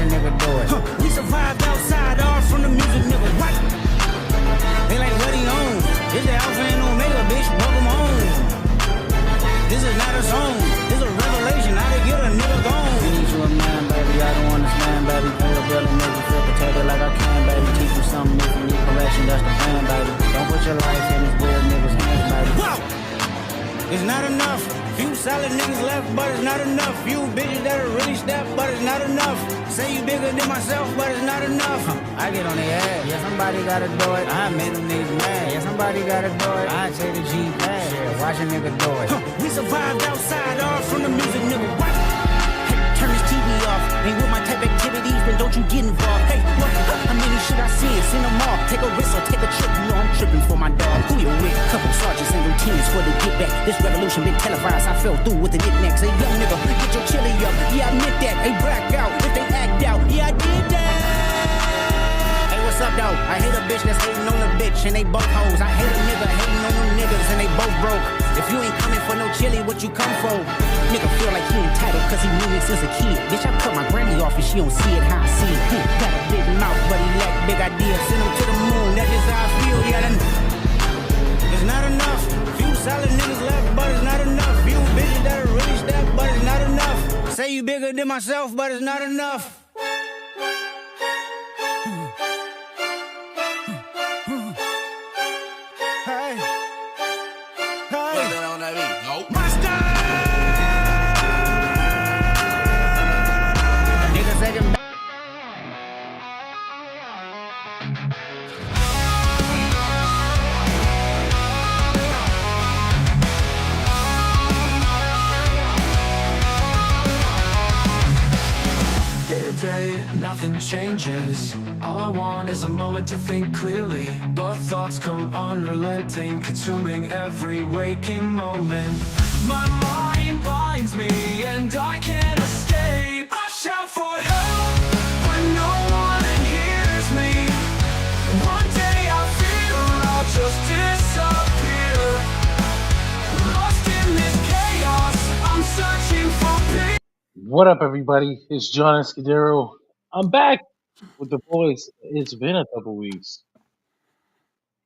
a nigga do it. We survived outside, all from the music, nigga. What? They like, what he on? This the Alpha and Omega, bitch. Welcome home. This is not a song. This a revelation. How to get a nigga gone. We need you a man, baby. I don't understand, baby. Pay a bill and make you feel protected like I can, baby. Teach you something if you need correction. That's the plan, baby. Don't put your life in these weird niggas' hands, baby. Whoa! It's not enough. Few solid niggas left, but it's not enough. Few bitches that are really step, but it's not enough. Say you bigger than myself, but it's not enough. I get on their ass. Yeah, somebody gotta do it. I made them niggas mad. Yeah, somebody gotta do it. I take the G pad. Yeah, watch a nigga do it. We survived outside, all from the music, nigga. What? Hey, turn this TV off. Ain't with my type activities, then don't you get involved. Hey, what? How many shit I seen? Seen them all. Take a risk or take a trip. You know I'm tripping for my dog. Who you with? Couple sergeants and lieutenants for the get back. This revolution been televised. I fell through with the knickknacks. Hey, young nigga, get your chili up. Yeah, I admit that. Hey, black out. If they act out, yeah, I did that. Hey, what's up, though? I hate a bitch that's hating on a bitch and they both hoes. I hate a nigga hating on them niggas and they both broke. If you ain't coming for no chili, what you come for? Nigga feel like he entitled cause he knew me since a kid. Bitch, I cut my granny off and she don't see it how I see it. Got a big mouth, but he lack big ideas. Send him to the moon, that's just how I feel, yeah. Then it's not enough. Few solid niggas left, but it's not enough. Few bitches that are really step, but it's not enough. Say you bigger than myself, but it's not enough. Nothing changes. All I want is a moment to think clearly, but thoughts come unrelenting, consuming every waking moment. My mind blinds me and I can't escape. I shout for help when no one hears me. One day I feel I'll just disappear. Lost in this chaos, I'm searching for peace. What up, everybody? It's John Escudero. I'm back with the boys. It's been a couple weeks.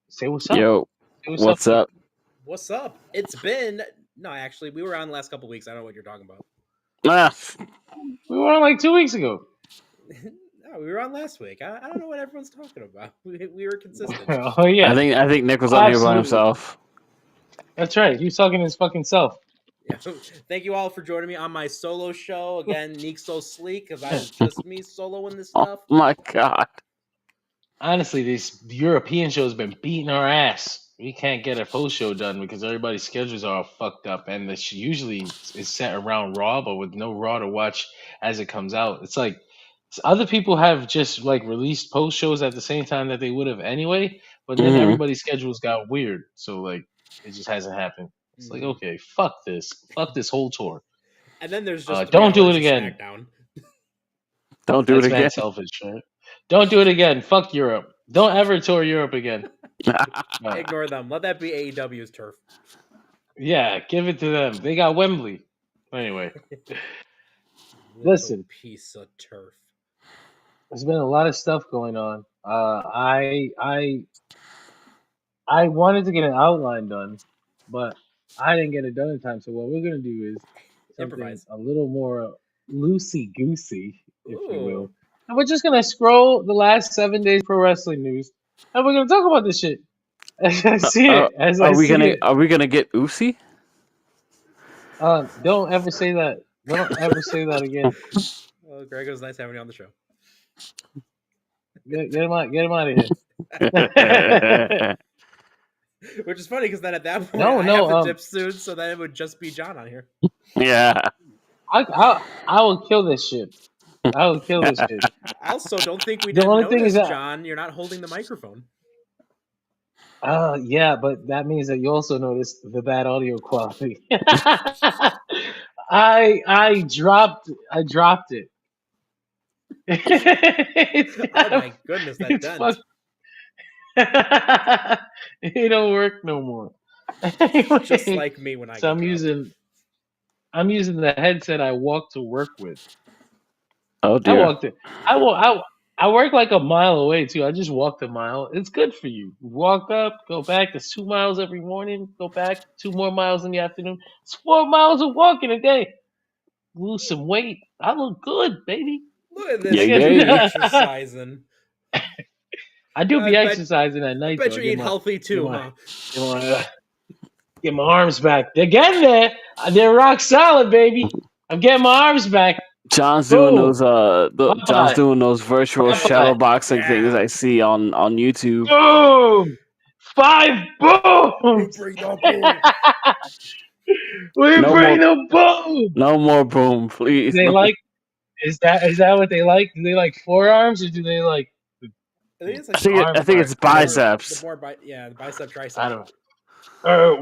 Say what's up. Yo, Say what's up? What's up? It's been... No, actually, we were on the last couple weeks. I don't know what you're talking about. We were on like 2 weeks ago. No, we were on last week. I don't know what everyone's talking about. We were consistent. Oh, yeah. I think Nick was on here by himself. That's right. He was talking to his fucking self. Yeah. Thank you all for joining me on my solo show. Again, Neek's so sleek because it's just me soloing this stuff. Oh my god. Honestly, this European show has been beating our ass. We can't get a full show done because everybody's schedules are all fucked up, and this usually is set around Raw, but with no Raw to watch as it comes out. It's like other people have just like released post shows at the same time that they would have anyway, but then everybody's schedules got weird, so like it just hasn't happened. It's like, okay, fuck this whole tour. And then there's just don't do it again. SmackDown. Don't do it again. That's selfish, right? Don't do it again. Fuck Europe. Don't ever tour Europe again. Ignore them. Let that be AEW's turf. Yeah, give it to them. They got Wembley. Anyway, listen. Piece of turf. There's been a lot of stuff going on. I wanted to get an outline done, but I didn't get it done in time. So what we're gonna do is improvise a little more loosey goosey, if you will. And we're just gonna scroll the last 7 days pro wrestling news, and we're gonna talk about this shit as I see it. Are we gonna get Uzi? Don't ever say that. Don't ever say that again. Well, Greg, it was nice having you on the show. Get him out of here. Which is funny because then at that point I have to dip soon, so then it would just be John on here. Yeah. I will kill this shit. I will kill this shit. I also don't think we didn't notice, John, you're not holding the microphone. Yeah, but that means that you also noticed the bad audio quality. I dropped it. Oh my goodness, that dent. It don't work no more. Just like me when I. So I'm using the headset I walk to work with. Oh I dear. walked it. I work like a mile away too. I just walked a mile. It's good for you. Walk up, go back. It's 2 miles every morning. Go back 2 more miles in the afternoon. It's 4 miles of walking a day. Lose some weight. I look good, baby. Look at Yeah, this dude yeah. exercising. I do I be bet. exercising at I night bet though. you eat healthy Get too, my huh? get my get my arms back. They're getting there. They're rock solid, baby. I'm getting my arms back. John's doing those Boom. John's Popeye. doing those virtual Popeye. shadow boxing things Yeah. I see on YouTube. Boom. 5 We booms. bring the boom. We No bring more the boom. no more boom, Do please. they No. like? Is that what they like? Do they like forearms or do they like I think it's I like think arm I think part? it's the biceps. more the bicep tricep. I don't.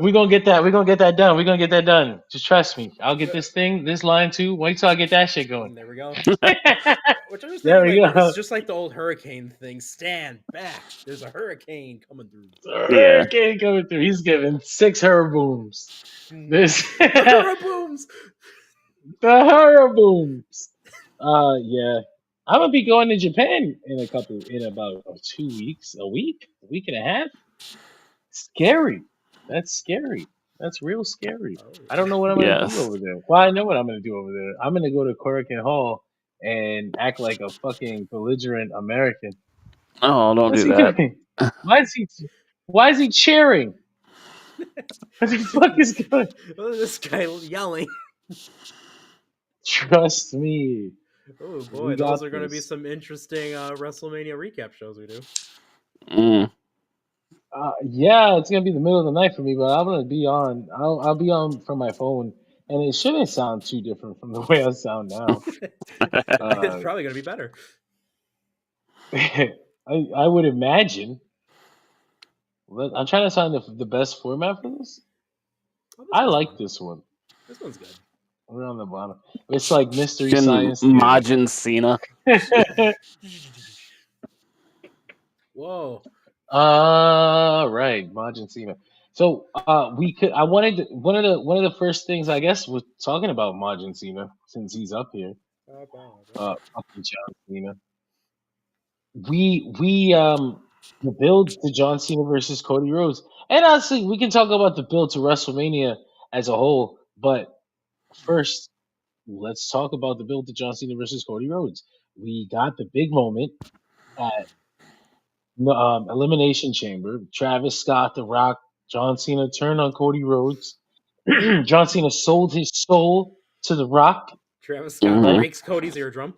We're gonna get that. We're gonna get that done. We're gonna get that done. Just trust me. I'll get this line too. Wait till I get that shit going. There we go. There Which I was thinking, we like, it's go. just like the old hurricane thing. Stand back. There's a hurricane coming through. Yeah. Hurricane coming through. He's giving 6 hurrah booms. This The the hurrah booms. hurrah booms. Yeah. I'm gonna be going to Japan in about 2 weeks, a week and a half. Scary. That's scary. That's real scary. Oh, I don't know what I'm gonna do Yes. over there. Well, I know what I'm gonna do over there. I'm gonna go to Korakuen Hall and act like a fucking belligerent American. Oh, don't What's do he that. doing? Why is he? Why is he cheering? What the fuck is going? Look at this guy yelling. Trust me. Oh We boy, those got are going to be this. some interesting WrestleMania recap shows we do. Mm. Yeah, it's gonna be the middle of the night for me, but I'm gonna be on. I'll be on from my phone, and it shouldn't sound too different from the way I sound now. It's Uh, probably going to be better. I would imagine. I'm trying to find the best format for this. Oh, this I one's like fun. this one. This one's good. We're on the bottom. It's like Mystery Fucking Science Theater. Majin Cena. Whoa. Right, Majin Cena. So we could. I wanted one of the first things I guess was talking about Majin Cena since he's up here. Fucking John Cena. We the build to John Cena versus Cody Rhodes, and honestly, we can talk about the build to WrestleMania as a whole. But first, let's talk about the build to John Cena versus Cody Rhodes. We got the big moment at Elimination Chamber. Travis Scott, The Rock, John Cena turned on Cody Rhodes. John Cena sold his soul to The Rock. Travis Scott Mhm. breaks Cody's eardrum.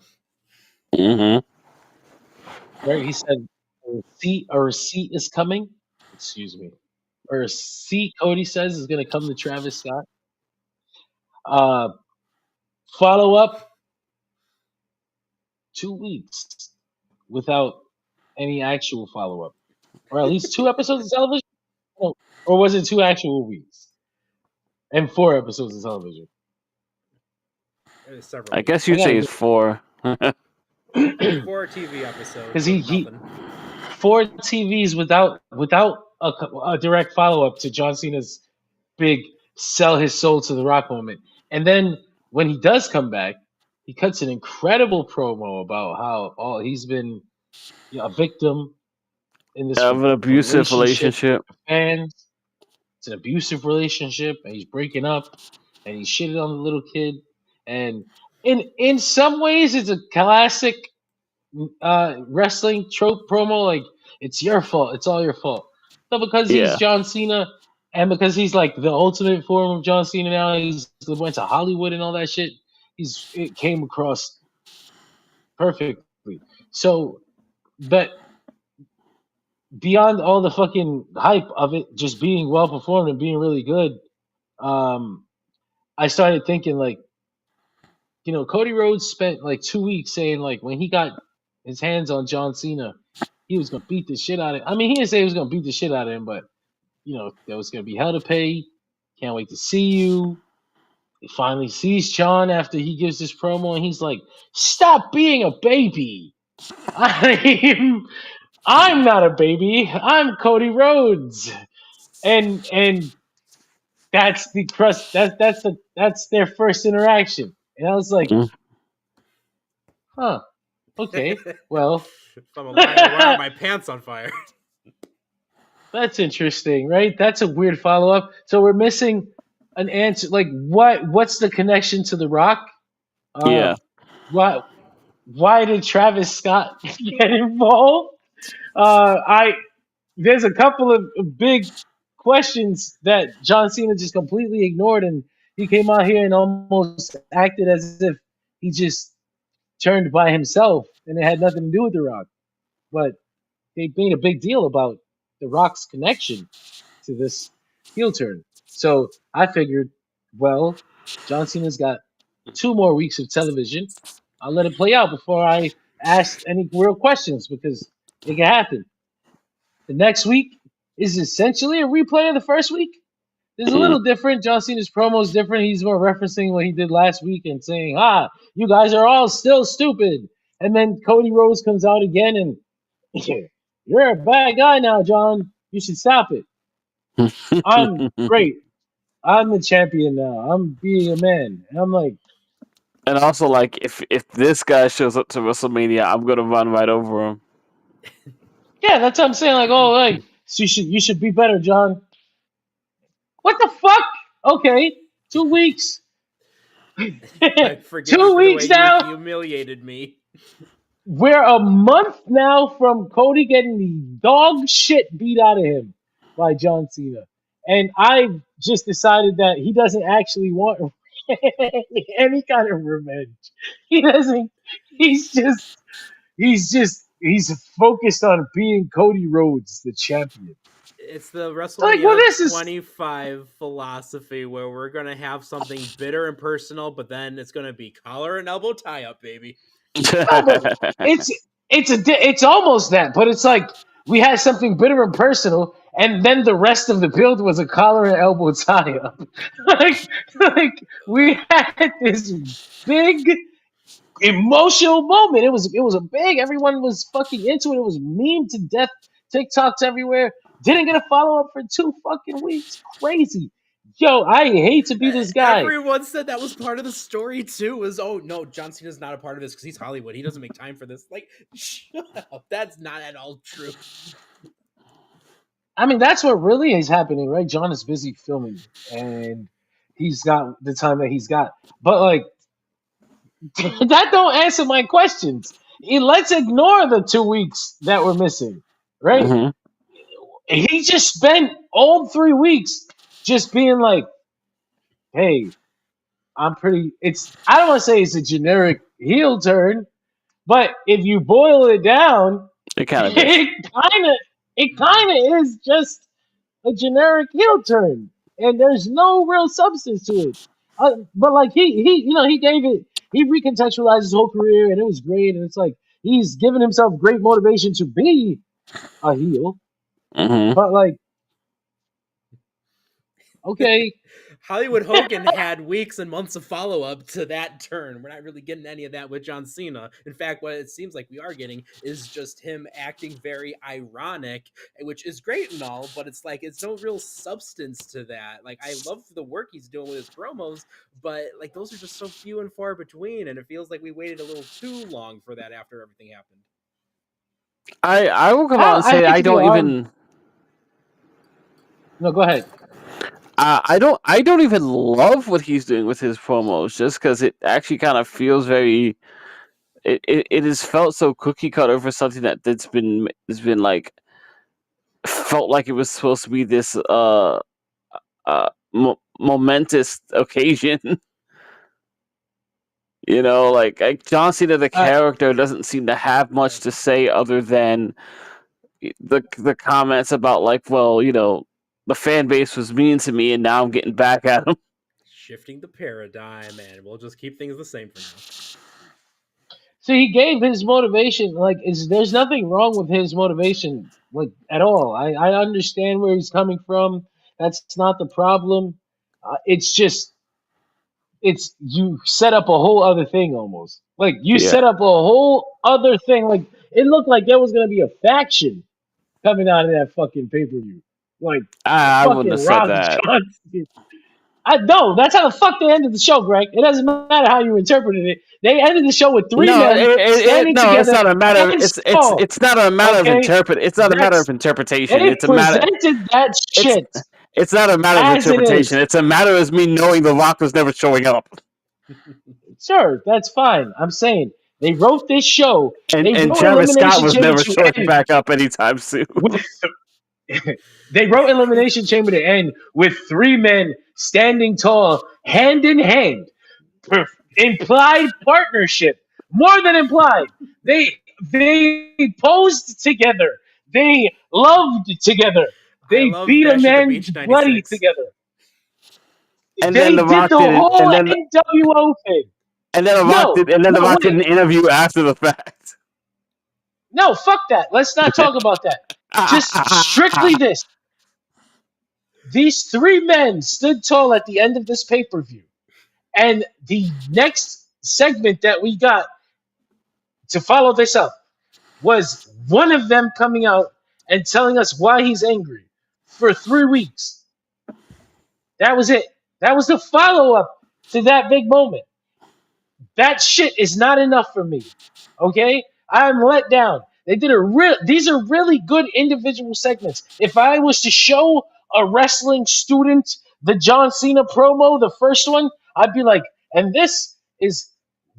Mm-hmm. Right? He said, a receipt is coming. Excuse me. A receipt, Cody says, is going to come to Travis Scott. Uh, follow up 2 weeks without any actual follow up. Or at least 2 episodes of television? No. Or was it 2 actual weeks? And 4 episodes of television? There's several. I guess I you'd say gotta it's 4. 4 TV episodes. because With he nothing. 4 TVs without a direct follow up to John Cena's big sell his soul to the Rock moment, and then when he does come back, he cuts an incredible promo about how he's been a victim in this Of an abusive relationship. with fans. It's an abusive relationship, and he's breaking up, and he shitted on the little kid, and in some ways, it's a classic wrestling trope promo. Like, it's your fault. It's all your fault. But because he's Yeah. John Cena, and because he's like the ultimate form of John Cena now, he's went to Hollywood and all that shit. It came across perfectly. So, but beyond all the fucking hype of it just being well performed and being really good, I started thinking like, Cody Rhodes spent like 2 weeks saying like when he got his hands on John Cena, he was gonna beat the shit out of him. I mean, he didn't say he was gonna beat the shit out of him, but there was gonna be hell to pay. Can't wait to see you. He finally sees John after he gives this promo, and he's like, "Stop being a baby. I'm not a baby. I'm Cody Rhodes." And that's the crust. That's their first interaction, and I was like, Mm. Huh. Okay. Well, If I'm a liar, why are my pants on fire? that's interesting, right? That's a weird follow up. So we're missing an answer. Like, what's the connection to The Rock? Uh, Yeah. why why did Travis Scott get involved? I There's a couple of big questions that John Cena just completely ignored, and he came out here and almost acted as if he just turned by himself, and it had nothing to do with The Rock. But they made a big deal about The Rock's connection to this heel turn. So I figured, well, John Cena's got 2 more weeks of television. I'll let it play out before I ask any real questions because it can happen. The next week is essentially a replay of the first week. It's a Mm. little different. John Cena's promo is different. He's more referencing what he did last week and saying, you guys are all still stupid. And then Cody Rhodes comes out again and you're a bad guy now, John. You should stop it. I'm great. I'm the champion now. I'm being a man. And I'm like, And also, like, if this guy shows up to WrestleMania, I'm gonna run right over him. yeah, that's what I'm saying. Like, oh, like, so you should be better, John. What the fuck? Okay, 2 weeks. I forgive you Two for the way weeks you now. humiliated me. We're a month now from Cody getting the dog shit beat out of him by John Cena. And I've just decided that he doesn't actually want any kind of revenge. He doesn't. He's focused on being Cody Rhodes, the champion. It's the Like, well, WrestleMania this is 25 philosophy where we're gonna have something bitter and personal, but then it's gonna be collar and elbow tie up, baby. no, but it's almost that, but it's like we had something bitter and personal, and then the rest of the build was a collar and elbow tie up. like we had this big emotional moment. It was a big. Everyone was fucking into it. It was meme to death. TikToks everywhere. Didn't get a follow up for 2 fucking weeks. Crazy. Yo, I hate to be this guy. Everyone said that was part of the story too. Was oh no, John Cena's not a part of this because he's Hollywood. He doesn't make time for this. Like, shut up. That's not at all true. I mean, that's what really is happening, right? John is busy filming, and he's got the time that he's got. But like, that don't answer my questions. Let's ignore the 2 weeks that we're missing, right? hmm He just spent all 3 weeks just being like, "Hey, I'm pretty." I don't want to say it's a generic heel turn, but if you boil it down, It kind of is. it kind of is just a generic heel turn, and there's no real substance to it. But like he gave it, he recontextualized his whole career, and it was great. And it's like he's given himself great motivation to be a heel. hmm But like, okay, Hollywood Hogan had weeks and months of follow up to that turn. We're not really getting any of that with John Cena. In fact, what it seems like we are getting is just him acting very ironic, which is great and all, but it's like it's no real substance to that. Like, I love the work he's doing with his promos, but like those are just so few and far between, and it feels like we waited a little too long for that after everything happened. I will come out and I say hate I to be don't armed. even. No, go ahead. I don't even love what he's doing with his promos, just because it actually kind of feels very. It has felt so cookie cutter for something that's been like felt like it was supposed to be this momentous occasion. Like John Cena, the Uh, character, doesn't seem to have much to say other than the comments about like, well, the fan base was mean to me, and now I'm getting back at them. Shifting the paradigm, and we'll just keep things the same for now. so he gave his motivation. Like, there's nothing wrong with his motivation, like at all. I understand where he's coming from. That's not the problem. It's just it's you set up a whole other thing almost. Like you Yeah, set up a whole other thing. Like it looked like there was gonna be a faction coming out of that fucking pay per view. Like I wouldn't fucking have said Rock that. Johnson. No, that's how the fuck they ended the show, Greg. It doesn't matter how you interpreted it. They ended the show with three No, men standing no, it's together not a matter. against Paul. It's not a matter of Okay, interpret. It's not a matter of that's interpretation. they It's a matter. presented that It's shit it's not a matter of as it interpretation. is. It's a matter of me knowing The Rock was never showing up, Sure, that's fine. I'm saying they wrote this show. and They wrote Travis Scott Elimination was Chamber never to showing end back up anytime soon. with. They wrote Elimination Chamber to end with three men standing tall, hand in hand. Implied partnership, more than implied. They posed together. They loved together. I They love beat a Bash at the man Beach bloody 96. together. And then They The did Rock the did it, whole NWO thing. and then The Rock No, did, and then The no, Rock did wait. an interview after the fact. No, fuck that. Let's not talk about that. Just strictly this. These three men stood tall at the end of this pay per view. And the next segment that we got to follow this up was one of them coming out and telling us why he's angry for 3 weeks. That was it. That was the follow up to that big moment. That shit is not enough for me. Okay? I'm let down. They did a real these are really good individual segments. If I was to show a wrestling student the John Cena promo, the first one, I'd be like, and this is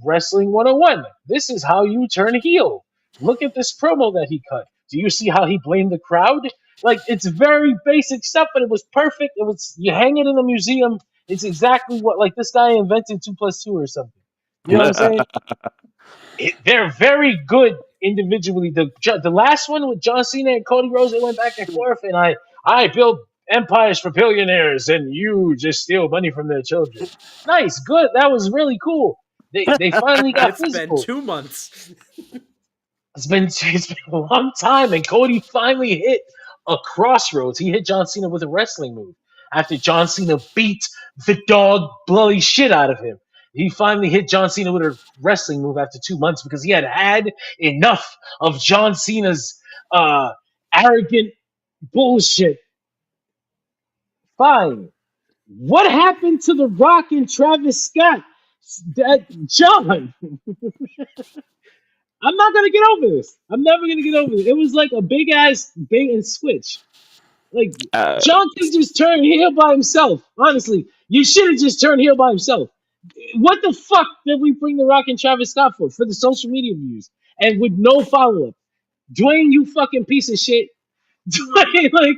Wrestling 101. This is how you turn heel. Look at this promo that he cut. Do you see how he blamed the crowd? Like, it's very basic stuff, but it was perfect. It was, you hang it in the museum. It's exactly what, like, this guy invented 2+2 or something. You know what I'm saying? They're very good individually. The last one with John Cena and Cody Rhodes, they went back and forth, and I build empires for billionaires, and you just steal money from their children. Nice, good. That was really cool. They finally got It's been physical. 2 months. It's been a long time, and Cody finally hit a crossroads. He hit John Cena with a wrestling move after John Cena beat the dog bloody shit out of him. He finally hit John Cena with a wrestling move after 2 months because he had had enough of John Cena's arrogant bullshit. Fine. What happened to The Rock and Travis Scott? John, I'm not gonna get over this. I'm never gonna get over it. It was like a big ass bait and switch. Like John could just turn heel by himself. Honestly, you should have just turned heel by himself. What the fuck did we bring The Rock and Travis Scott for? For the social media views and with no follow up. Dwayne, you fucking piece of shit. Dwayne, like,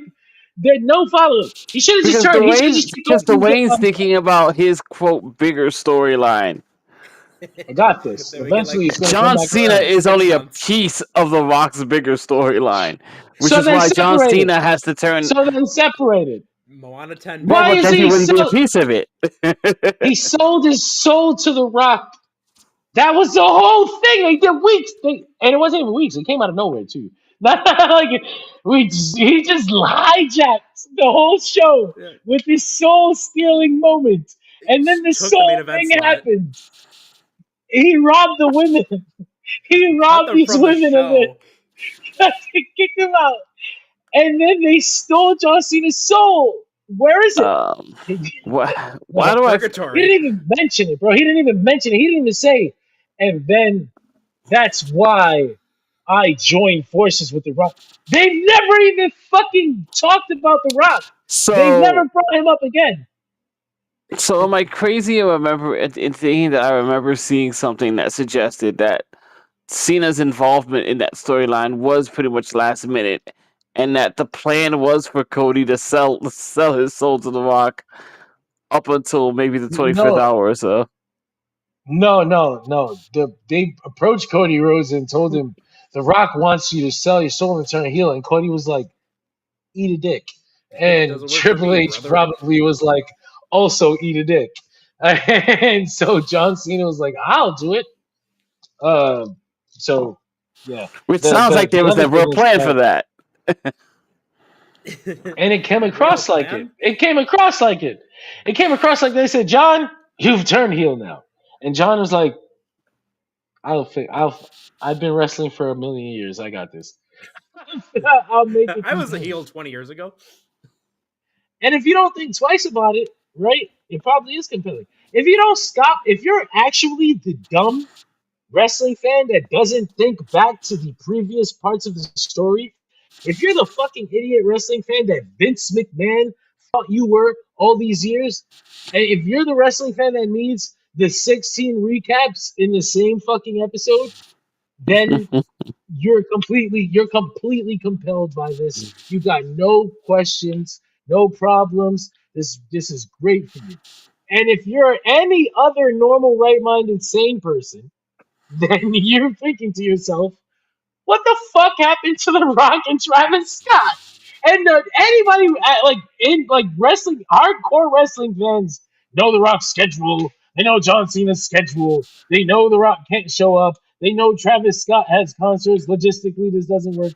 there's no follow up. He should have just turned. He should have just Because Dwayne's thinking about his quote bigger storyline. I got this. Then we get, Eventually, like, it's gonna John come back Cena around. is 6 only a months. piece of The Rock's bigger storyline, which So is then why John separate it. Cena has to turn. So then separated. Moana 10. Why But is then he he wouldn't be a so? piece of it. He sold his soul to The Rock. That was the whole thing. They did weeks, and it wasn't even weeks. It came out of nowhere too. Like he just hijacked the whole show Yeah. with this soul stealing moment, and then the Took the main soul event thing slot. happened. He robbed the women. He Cut robbed them these from the women of it. show. They kicked him out, and then they stole John Cena's soul. Where is it? Why do I? He Purgatory. didn't even mention it, bro. He didn't even mention it. He didn't even say. And then that's why I joined forces with The Rock. They've never even fucking talked about The Rock. They've never So, brought him up again. so am I crazy in thinking that I remember seeing something that suggested that Cena's involvement in that storyline was pretty much last minute, and that the plan was for Cody to sell his soul to The Rock up until maybe the 25th No, hour or so. no. They approached Cody Rhodes and told him The Rock wants you to sell your soul and turn heel, and Cody was like, "Eat a dick," It and doesn't work for Triple me, H brother. probably was like, "Also eat a dick," and so John Cena was like, "I'll do it." So yeah, Which sounds like there was other never a thing is plan for that. and it came Real across like it. plan? It came across like it. It came across like they said, "John, you've turned heel now," and John was like, I've been wrestling for 1,000,000 years. I got this. I'll make it." I was a through." heel 20 years ago. And if you don't think twice about it, right? It probably is compelling. If you don't stop, if you're actually the dumb wrestling fan that doesn't think back to the previous parts of the story, if you're the fucking idiot wrestling fan that Vince McMahon thought you were all these years, and if you're the wrestling fan that needs the 16 recaps in the same fucking episode, then you're completely compelled by this. You got no questions, no problems. This is great for you. And if you're any other normal, right-minded, sane person, then you're thinking to yourself, what the fuck happened to The Rock and Travis Scott? And anybody like in like wrestling, hardcore wrestling fans know The Rock's schedule. They know John Cena's schedule. They know The Rock can't show up. They know Travis Scott has concerts. Logistically, this doesn't work.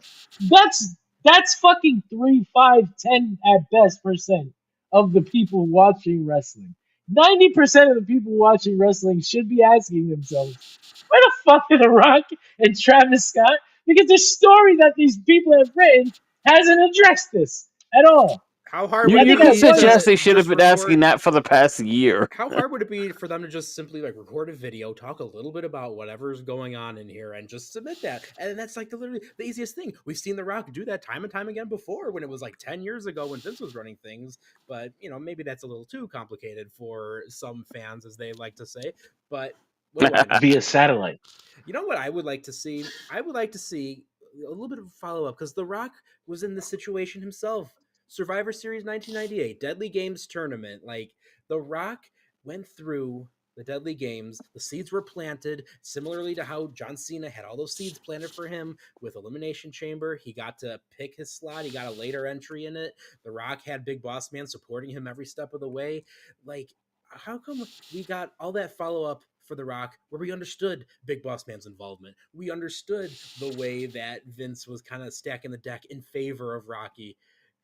That's fucking 3, 5, 10 at best percent of the people watching wrestling. 90% of the people watching wrestling should be asking themselves, where the fuck are The Rock and Travis Scott? Because the story that these people have written hasn't addressed this at all. How hard You would I it you think can at be suggest worst, to they should have just been asking record? that for the past year. How hard would it be for them to just simply like record a video, talk a little bit about whatever's going on in here, and just submit that? And that's like literally the easiest thing. We've seen The Rock do that time and time again before when it was like 10 years ago when Vince was running things. But maybe that's a little too complicated for some fans, as they like to say. But what do I know? via satellite. You know what I would like to see? I would like to see a little bit of follow up because The Rock was in this situation himself. Survivor Series 1998, Deadly Games tournament. Like, The Rock went through the Deadly Games. The seeds were planted, similarly to how John Cena had all those seeds planted for him with Elimination Chamber. He got to pick his slot, he got a later entry in it. The Rock had Big Boss Man supporting him every step of the way. Like, how come we got all that follow up for The Rock where we understood Big Boss Man's involvement? We understood the way that Vince was kind of stacking the deck in favor of Rocky.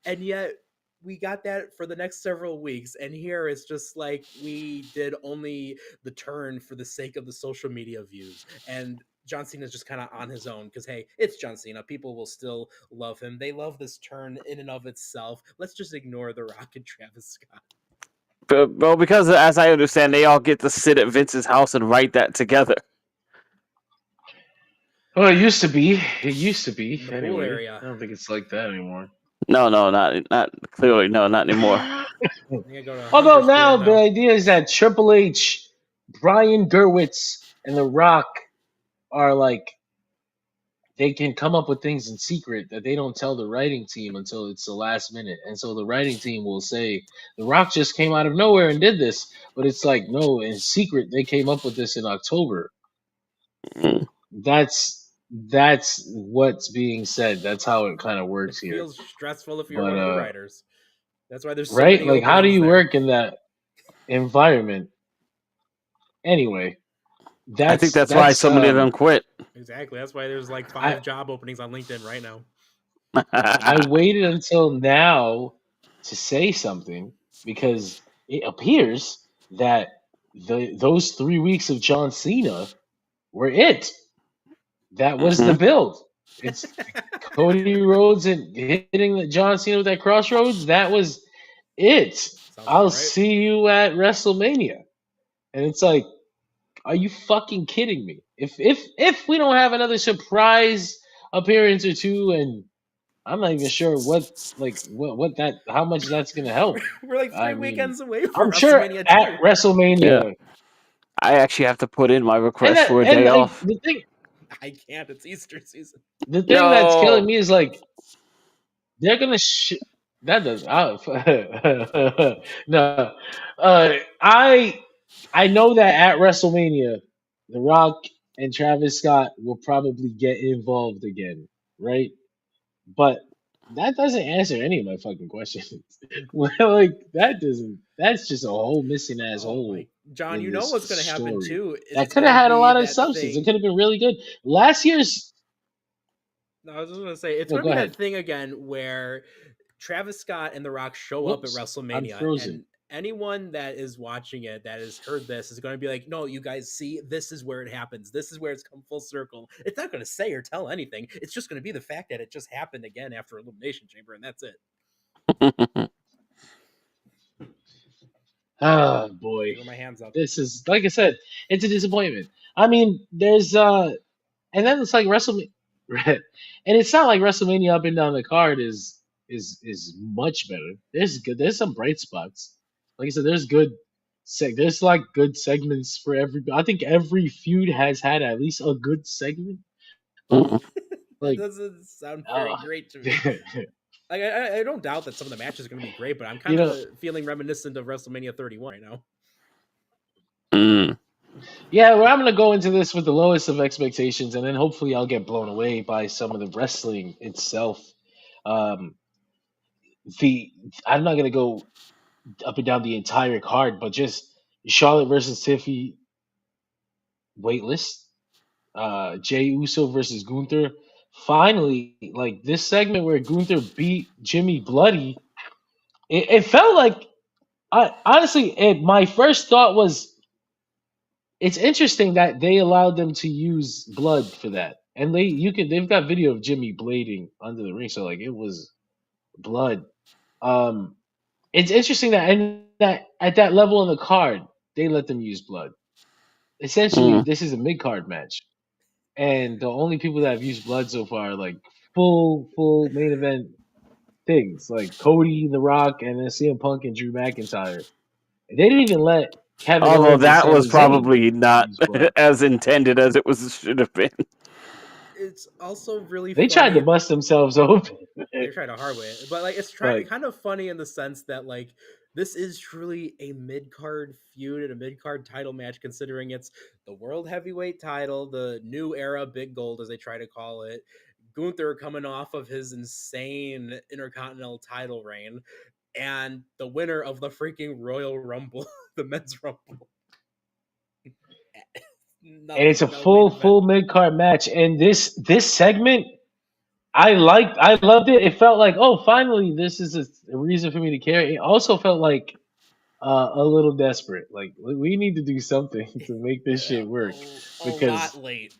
And yet we got that for the next several weeks. And here it's just like we did only the turn for the sake of the social media views. And John Cena's just kind of on his own because, hey, it's John Cena. People will still love him. They love this turn in and of itself. Let's just ignore The Rock and Travis Scott. Well, because as I understand, they all get to sit at Vince's house and write that together. Well, it used to be. It used to be. In the pool Anyway, area. I don't think it's like that anymore. No, not clearly. No, not anymore. I think I go to Although Hunter's now pool the idea is that Triple H, Brian Gerwitz, and The Rock are like they can come up with things in secret that they don't tell the writing team until it's the last minute. And so the writing team will say, The Rock just came out of nowhere and did this. But it's like, no, in secret, they came up with this in October. Mm. That's what's being said. That's how it kind of It works here. feels stressful if you're But one of the writers. That's why there's so right? many Like, how do openings you there. work in that environment? Anyway, I think that's why so many of them quit. Exactly. That's why there's like 5 job openings on LinkedIn right now. I waited until now to say something because it appears that those 3 weeks of John Cena were it. That was the build. It's Cody Rhodes and hitting John Cena with that crossroads. That was it. I'll right. see you at WrestleMania. And it's like, are you fucking kidding me? If we don't have another surprise appearance or two, and I'm not even sure how much that's gonna help. We're like 3 weekends away from I'm sure WrestleMania at 2. WrestleMania. Yeah. I actually have to put in my And request for a day like off. the thing I can't. It's Easter season. that's killing No. me is like they're gonna that does no. I know that at WrestleMania, The Rock and Travis Scott will probably get involved again, right? But that doesn't answer any of my fucking questions. Well, like that doesn't. That's just a whole missing ass hole John, in you know this what's going to happen story. too. That It's could have gonna had a be lot of that substance. thing. It could have been really good. Last year's. No, I was just going to say it's No, going to go be ahead. that thing again where Travis Scott and The Rock show up at Whoops, I'm WrestleMania, frozen. and anyone that is watching it that has heard this is going to be like, "No, you guys see, this is where it happens. This is where it's come full circle." It's not going to say or tell anything. It's just going to be the fact that it just happened again after Elimination Chamber, and that's it. Oh boy, Threw my hands up. this is like I said, it's a disappointment. I mean, there's and then it's like WrestleMania, and it's not like WrestleMania up and down the card is much better. There's some bright spots. Like I said, there's like good segments for every. I think every feud has had at least a good segment. Mm. That Like, doesn't sound very uh, great to me. Like I don't doubt that some of the matches are going to be great, but I'm you kind know, of feeling reminiscent of WrestleMania 31 right now. Mm. yeah. Well, I'm gonna go into this with the lowest of expectations, and then hopefully I'll get blown away by some of the wrestling itself. Um, the I'm not gonna go up and down the entire card, but just Charlotte versus Tiffy waitlist, Jay Uso versus Gunther. Finally, like this segment where Gunther beat Jimmy Bloody, it felt like I honestly, my first thought was it's interesting that they allowed them to use blood for that, and they've got video of Jimmy blading under the ring, so like it was blood. Um, it's interesting that and that at that level in the card they let them use blood. Essentially, Mm. this is a mid card match, and the only people that have used blood so far are like full main event things like Cody, The Rock, and then CM Punk and Drew McIntyre. They didn't even let Kevin Although Owens and that was Sami Zayn probably not use blood. as intended as it was should have been. It's also really They tried to funny. bust themselves open, They're trying to hard way, but like it's but kind of funny in the sense that like this is truly a mid card feud and a mid card title match, considering it's the world heavyweight title, the new era big gold as they try to call it. Gunther coming off of his insane intercontinental title reign, and the winner of the freaking Royal Rumble, the men's Rumble. and it's a No main event. full mid card match. And this segment, I loved it. It felt like, oh, finally, this is a reason for me to care. It also felt like a little desperate. Like we need to do something to make this shit work A because lot late.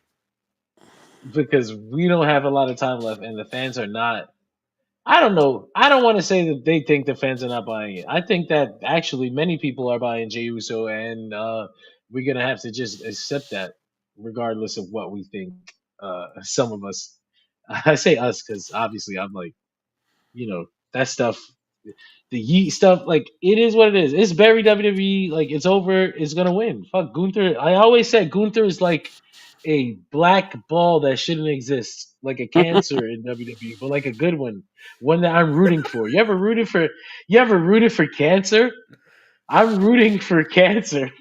we don't have a lot of time left, and the fans are not. I don't know. I don't want to say that they think the fans are not buying it. I think that actually many people are buying Jey Uso, and we're gonna have to just accept that, regardless of what we think. Some of us, I say us because obviously I'm like, that stuff, the Yeet stuff. Like it is what it is. It's very WWE. Like it's over. It's gonna win. Fuck Gunther. I always said Gunther is like a black ball that shouldn't exist, like a cancer in WWE, but like a good one that I'm rooting for. You ever rooted for cancer? I'm rooting for cancer.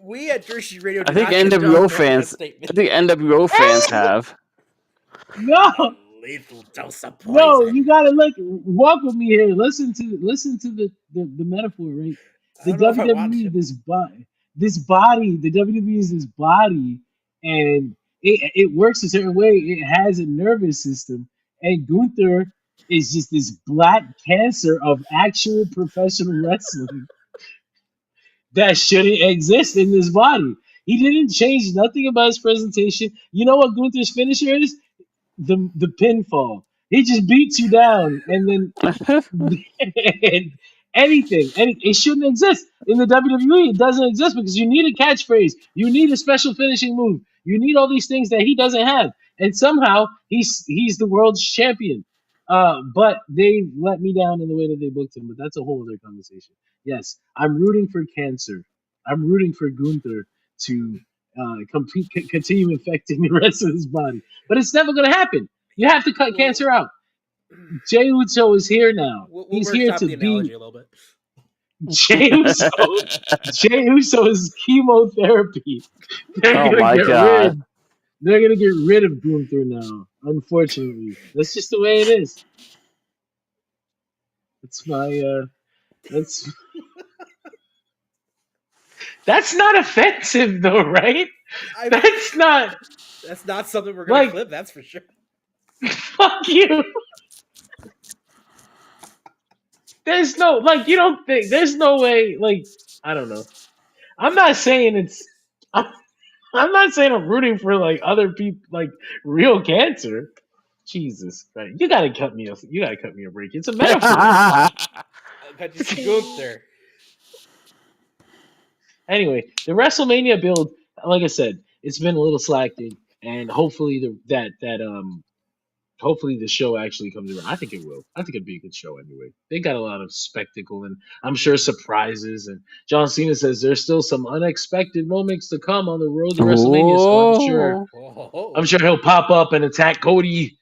We at Jersey Radio I do think not condone NWO making that fans. statement. I think NWO fans have. No, A lethal dose of no, poison. you gotta walk with me here. Listen to the metaphor, right? I The don't know if I want WWE, to. the WWE is this body, and it works a certain way. It has a nervous system, and Gunther is just this black cancer of actual professional wrestling that shouldn't exist in this body. He didn't change nothing about his presentation. You know what Gunther's finisher is? The pinfall. He just beats you down, and then it shouldn't exist in the WWE. It doesn't exist because you need a catchphrase, you need a special finishing move, you need all these things that he doesn't have, and somehow he's the world's champion. But they let me down in the way that they booked him. But that's a whole other conversation. Yes, I'm rooting for cancer. I'm rooting for Gunther to continue infecting the rest of his body, but it's never going to happen. You have to cut We'll, cancer out. Jey Uso is here now. we'll He's here workshop to the analogy be a little bit. Jey Uso. Jey Uso is chemotherapy. They're Oh gonna my get god. rid. They're gonna get rid of Gunther now. Unfortunately, that's just the way it is. That's my. That's that's not offensive though, right? I, That's not that's not something we're gonna like clip. That's for sure. fuck you. There's no like you don't think there's no way like I don't know. I'm not saying it's. I'm not saying I'm rooting for like other people, like real cancer. Jesus Christ, you gotta cut me off. You gotta cut me a break. It's a metaphor. Cut you some Gunther. Anyway, the WrestleMania build, like I said, it's been a little slacking, and hopefully hopefully the show actually comes around. I think it will. I think it'd be a good show anyway. They got a lot of spectacle and I'm sure surprises. And John Cena says there's still some unexpected moments to come on the road to WrestleMania. So Oh, I'm Oh, sure he'll pop up and attack Cody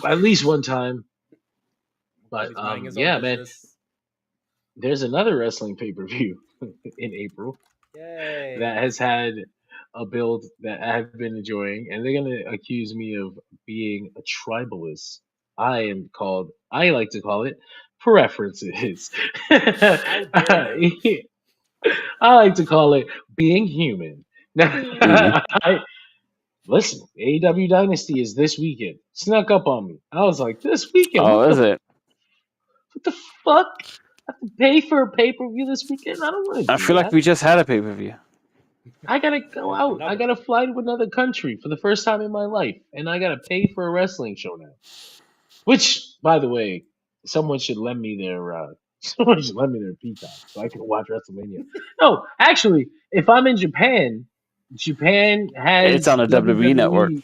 at least one time. well, But he's minding his own yeah, man, business. there's another wrestling pay per view in April that Yay! has had a build that I've been enjoying, and they're gonna accuse me of being a tribalist. I like to call it preferences. How dare you? I like to call it being human. mm. Listen, AEW Dynasty is this weekend. Snuck up on me. I was like, this weekend? Oh, is it? What the fuck? I have to pay for a pay per view this weekend? I don't want I to do feel like that. we just had a pay per view. I gotta go out. I Another. gotta fly to another country for the first time in my life, and I gotta pay for a wrestling show now. Which, by the way, someone should lend me their someone should lend me their Peacock so I can watch WrestleMania. No, actually, if I'm in Japan, Japan It's has on the WWE network. WWE,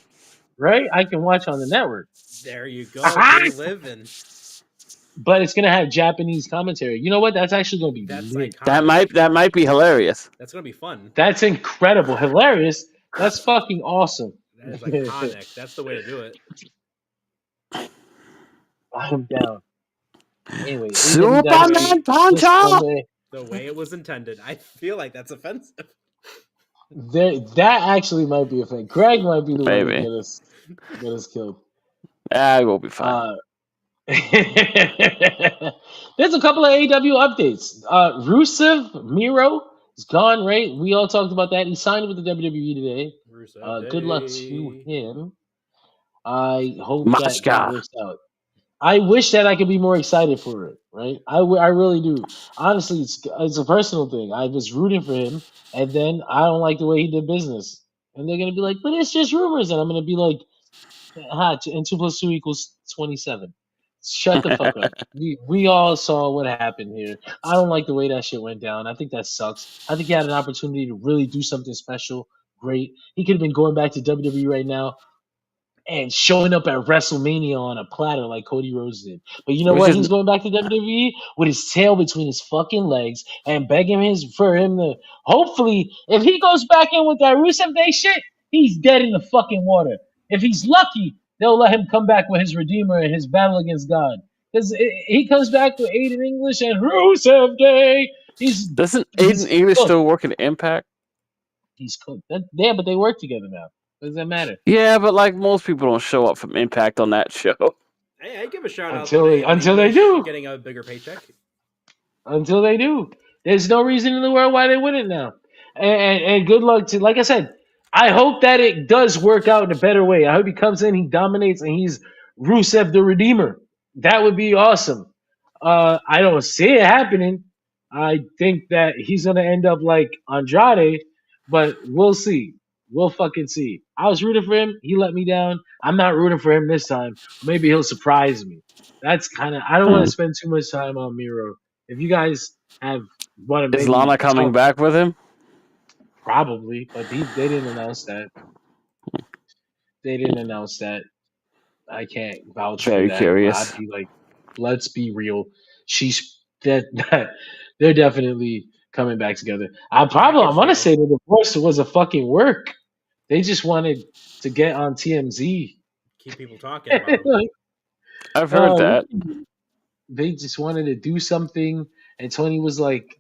right? I can watch on the network. There you go. You're living. But it's gonna have Japanese commentary. You know what? That's actually gonna be That's lit. iconic. That might be hilarious. That's gonna be fun. That's incredible, hilarious. That's fucking awesome. That is iconic. That's the way to do it. I'm down. Anyway, Superman just Puncher! told The way it was intended. I feel like that's offensive. that actually might be a thing. Greg might be the one Maybe. to get us killed. I will be fine. There's a couple of AEW updates. Rusev Miro is gone, right? We all talked about that. He signed with the WWE today. Rusev Good luck Day. to him. I hope Much that God. works out. I wish that I could be more excited for it, right? I really do. Honestly, it's a personal thing. I was rooting for him, and then I don't like the way he did business. And they're gonna be like, "But it's just rumors," and I'm gonna be like, and 2 + 2 = 27. Shut the fuck up. We all saw what happened here. I don't like the way that shit went down. I think that sucks. I think he had an opportunity to really do something special, great. He could have been going back to WWE right now and showing up at WrestleMania on a platter like Cody Rhodes did. But you know Which what? is He's going back to WWE with his tail between his fucking legs and begging for him to. Hopefully, if he goes back in with that Rusev Day shit, he's dead in the fucking water. If he's lucky, they'll let him come back with his Redeemer and his battle against God. Because he comes back with Aiden English and Rusev Day. doesn't He's Aiden English cooked. still work at Impact? He's cooked. Yeah, but they work together now. Does that matter? Yeah, but like most people don't show up from Impact on that show. Hey, I give a shout Until out they- to until they English do. getting a bigger paycheck. Until they do. There's no reason in the world why they wouldn't now. And good luck to, like I said, I hope that it does work out in a better way. I hope he comes in, he dominates, and he's Rusev the Redeemer. That would be awesome. I don't see it happening. I think that he's going to end up like Andrade, but we'll see. We'll fucking see. I was rooting for him. He let me down. I'm not rooting for him this time. Maybe he'll surprise me. That's kind of, I don't want to spend too much time on Miro. If you guys have want to Is maybe Lana coming talk, back with him? probably, but they didn't announce that. They didn't announce that. I can't vouch for Very that. curious. I'd be like, let's be real. She's that they're definitely coming back together. I want to say the divorce was a fucking work. They just wanted to get on TMZ. Keep people talking about him. I've heard that. They just wanted to do something, and Tony was like,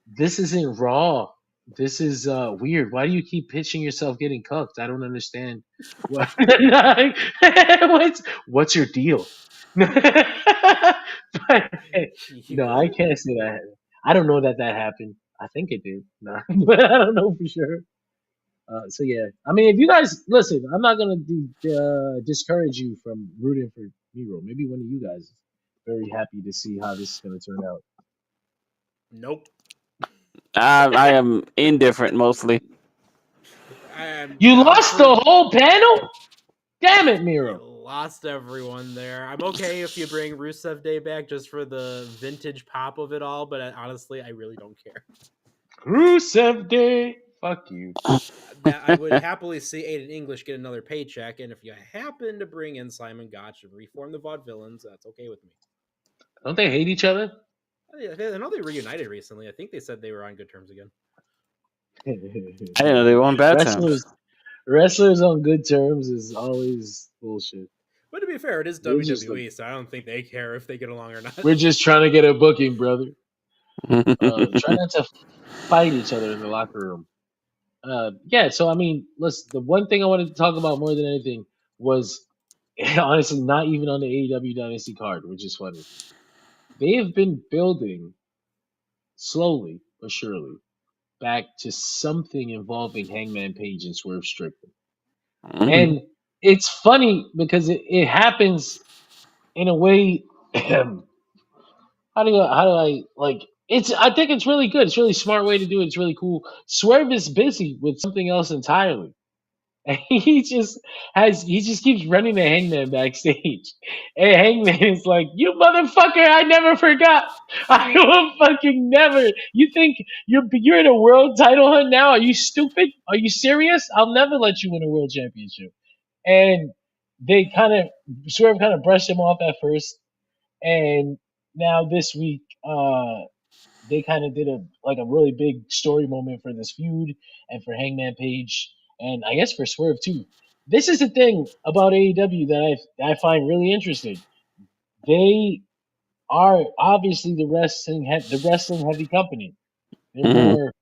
this isn't Raw. This is weird. Why do you keep pitching yourself getting cuffed? I don't understand. What's your deal?" But, no, I can't say that. I don't know that happened. I think it did. No, but I don't know for sure. So yeah, I mean, if you guys listen, I'm not gonna discourage you from rooting for Miro. Maybe one of you guys is very happy to see how this is gonna turn out. Nope. I am indifferent mostly. You lost the whole panel? Damn it, You Miro. lost everyone there. I'm okay if you bring Rusev Day back just for the vintage pop of it all, but honestly, I really don't care. Rusev Day. Fuck you. That I would happily see Aiden English get another paycheck, and if you happen to bring in Simon Gotch and reform the Vaudevillains, that's okay with me. Don't they hate each other? I know they reunited recently. I think they said they were on good terms again. I didn't know they were on bad terms. Wrestlers on good terms is always bullshit. But to be fair, it is They're just WWE, so I don't think they care if they get along or not. We're just trying to get a booking, brother. Try not to fight each other in the locker room. Yeah, so I mean, listen, the one thing I wanted to talk about more than anything was honestly not even on the AEW Dynasty card, which is funny. They have been building slowly but surely back to something involving Hangman Page and Swerve Strickland. And it's funny because it happens in a way. How do I like? I think it's really good. It's a really smart way to do it. It's really cool. Swerve is busy with something else entirely. And he just keeps running to Hangman backstage. And Hangman is like, "You motherfucker, I never forgot. I will fucking never. You think you're in a world title hunt now? Are you stupid? Are you serious? I'll never let you win a world championship." And Swerve kind of brushed him off at first, and now this week, they kind of did a really big story moment for this feud and for Hangman Page, and I guess for Swerve too. This is the thing about AEW that I find really interesting. They are obviously the wrestling heavy company. They're more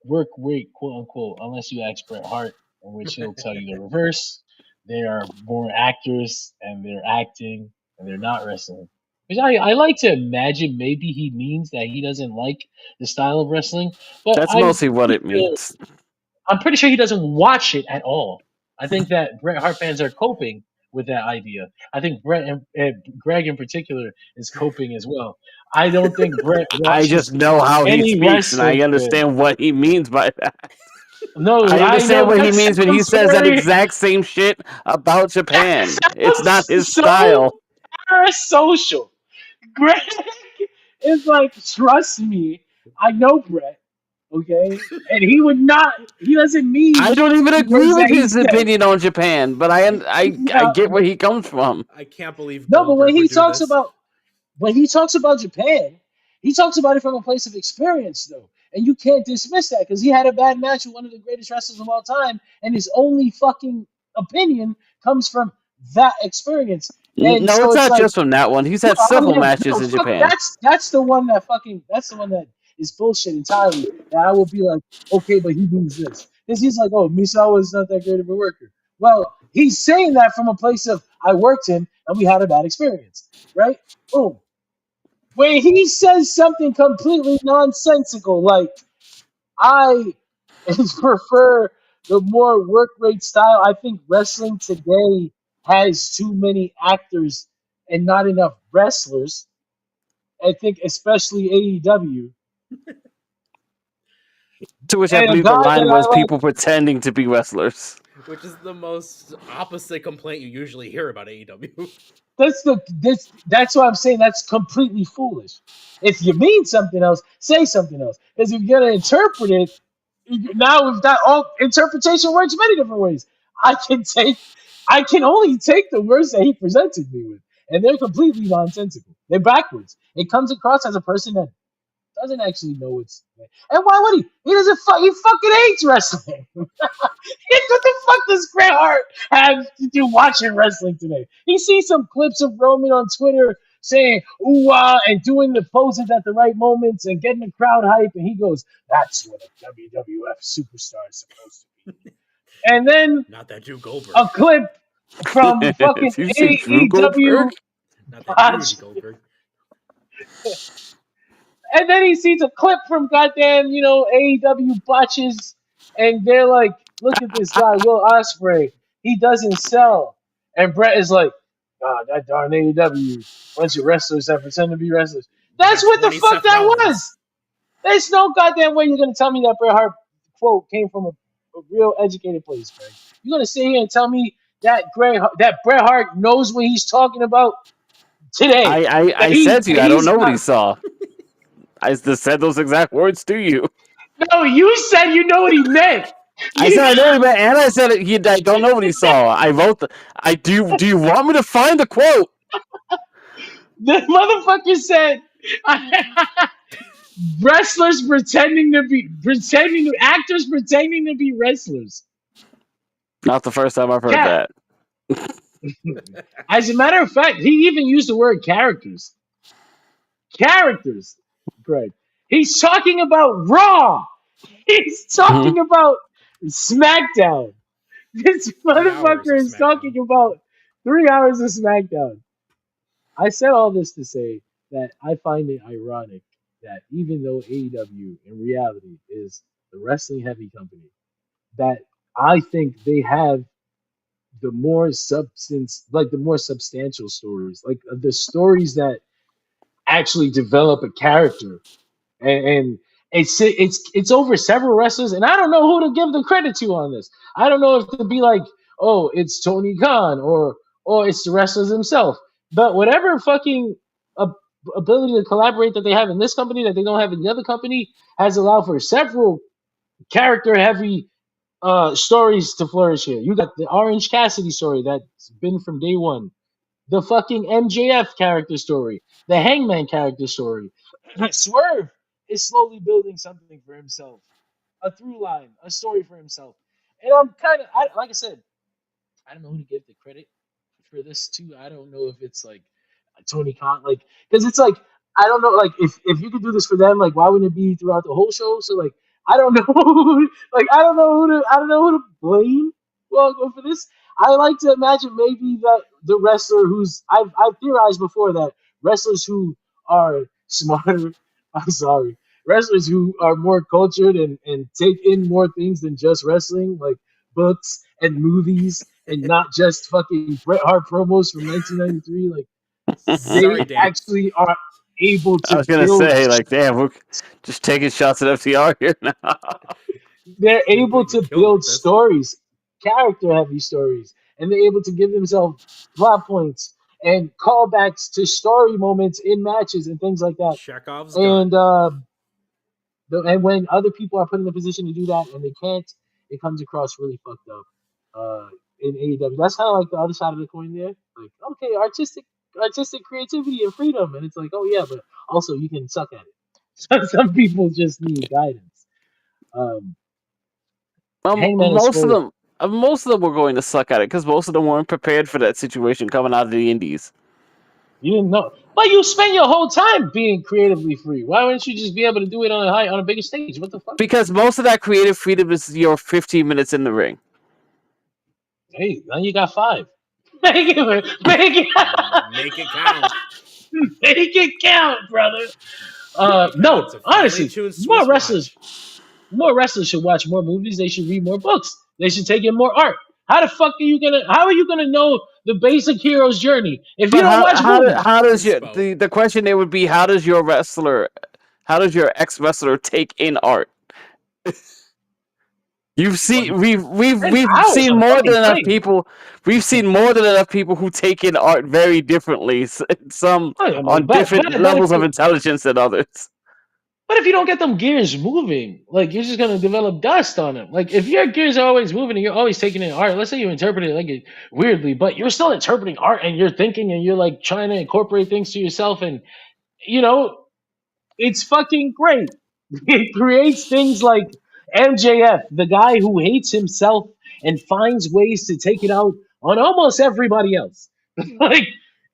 work rate, quote unquote, unless you ask Bret Hart, in which he'll tell you the reverse. They are more actors and they're acting and they're not wrestling. Which I like to imagine maybe he means that he doesn't like the style of wrestling, but That's mostly what it means. I'm pretty sure he doesn't watch it at all. I think that Bret Hart fans are coping with that idea. I think Bret and Greg in particular is coping as well. I don't think Bret watches I just know how he any speaks, and I wrestling understand what he means by that. No, I understand know what he that means when he sounds says that very- exact same shit about Japan. That It's not sounds his so style. parasocial. Greg is like, trust me, I know Brett, okay? And he doesn't mean I don't even the agree words with that he his said. opinion on Japan, but I No, get where he comes from. I can't believe no, but Goldberg when he would do talks this. about Japan, he talks about it from a place of experience, though. And you can't dismiss that because he had a bad match with one of the greatest wrestlers of all time, and his only fucking opinion comes from that experience. And No, so it's it's not like, just from that one. He's had no, several matches in fuck, Japan. that's the one that is bullshit entirely. That I will be like, okay, but he means this. Because he's like, oh, Misawa is not that great of a worker. Well, he's saying that from a place of I worked him and we had a bad experience, right? Boom. When he says something completely nonsensical, like I prefer the more work rate style. I think wrestling today has too many actors and not enough wrestlers. I think especially AEW. To which I And a believe the guy line that was I like, people pretending to be wrestlers. Which is the most opposite complaint you usually hear about AEW. that's what I'm saying. That's completely foolish. If you mean something else, say something else. Because if you're gonna interpret it, now we've got all interpretation works many different ways. I can only take the words that he presented me with, and they're completely nonsensical. They're backwards. It comes across as a person that doesn't actually know what's. And why would he? He doesn't. He fucking hates wrestling. What the fuck does Bret Hart have to do watching wrestling today? He sees some clips of Roman on Twitter saying "ooh ah" and doing the poses at the right moments and getting the crowd hype, and he goes, "That's what a WWF superstar is supposed to be." And then Not that Drew Goldberg. a clip from fucking Did you say Drew Goldberg? AEW, Not that Rudy Goldberg. and then he sees a clip from goddamn AEW botches, and they're like, "Look at this guy, Will Ospreay. He doesn't sell." And Brett is like, "God, that darn AEW bunch of wrestlers that pretend to be wrestlers." That's what the fuck that was. There's no goddamn way you're gonna tell me that Bret Hart quote came from a real educated place, Greg. You're gonna sit here and tell me that Bret Hart knows what he's talking about today. I said to you, I don't know what he saw. I just said those exact words to you. No, you said you know what he meant. I said I know what he meant, and I said I don't know what he saw. I wrote I do. Do you want me to find the quote? The motherfucker said wrestlers actors pretending to be wrestlers. Not the first time I've heard Cat. that. As a matter of fact, he even used the word characters. Characters, Greg. He's talking about Raw. He's Mhm. talking about SmackDown. This 3 hours motherfucker of is SmackDown. talking about 3 hours of SmackDown. I said all this to say that I find it ironic that even though AEW in reality is the wrestling heavy company, that I think they have the more substance, like the more substantial stories, like the stories that actually develop a character, and it's over several wrestlers, and I don't know who to give the credit to on this. I don't know if to be like, oh, it's Tony Khan or it's the wrestlers themselves, but whatever fucking ab- ability to collaborate that they have in this company that they don't have in the other company has allowed for several character heavy stories to flourish here. You got the Orange Cassidy story that's been from day one, the fucking MJF character story, the Hangman character story. Swerve is slowly building something for himself, a through line, a story for himself. And I'm kind of, like I said, I don't know who to give the credit for this to. I don't know if it's like Tony Khan, like, because it's like I don't know, like if you could do this for them, like why wouldn't it be throughout the whole show? So like I don't know, like I don't know who to blame. Well, for this, I like to imagine maybe that the wrestler who's I've theorized before that wrestlers who are smarter, I'm sorry, wrestlers who are more cultured and take in more things than just wrestling, like books and movies and not just fucking Bret Hart promos from 1993. Like they Sorry, Dan. actually are able I to was gonna build. say, like, damn, we're just taking shots at FTR here now. They're able You're to killing build with this. stories, character heavy stories, and they're able to give themselves plot points and callbacks to story moments in matches and things like that. Chekhov's And gun. and when other people are put in the position to do that and they can't, it comes across really fucked up. In AEW, that's kind of like the other side of the coin there. Like, okay, artistic creativity and freedom, and it's like, oh yeah, but also you can suck at it. Some people just need guidance. Um, Hangman is Most of full. them, most of them were going to suck at it because most of them weren't prepared for that situation coming out of the Indies. You didn't know, but you spend your whole time being creatively free. Why wouldn't you just be able to do it on a bigger stage? What the fuck? Because most of that creative freedom is your 15 minutes in the ring. Hey, now you got 5. Make it, Make it count. make it count, brother. Make it count. No, It's a finely honestly, tuned Swiss watch. more wrestlers should watch more movies. They should read more books. They should take in more art. How the fuck how are you gonna know the basic hero's journey if you But don't watch movies? how does your Inspo. the question there would be how does your ex wrestler take in art? You've Well, seen spend we've hours seen on a more than fucking enough plane. people. We've seen more than enough people who take in art very differently. Some I mean, on different levels of intelligence than others. but if you don't get them gears moving, like you're just gonna develop dust on them. Like if your gears are always moving and you're always taking in art, let's say you interpret it like weirdly, but you're still interpreting art and you're thinking and you're like trying to incorporate things to yourself, and you know it's fucking great. It creates things like MJF, the guy who hates himself and finds ways to take it out on almost everybody else. Like,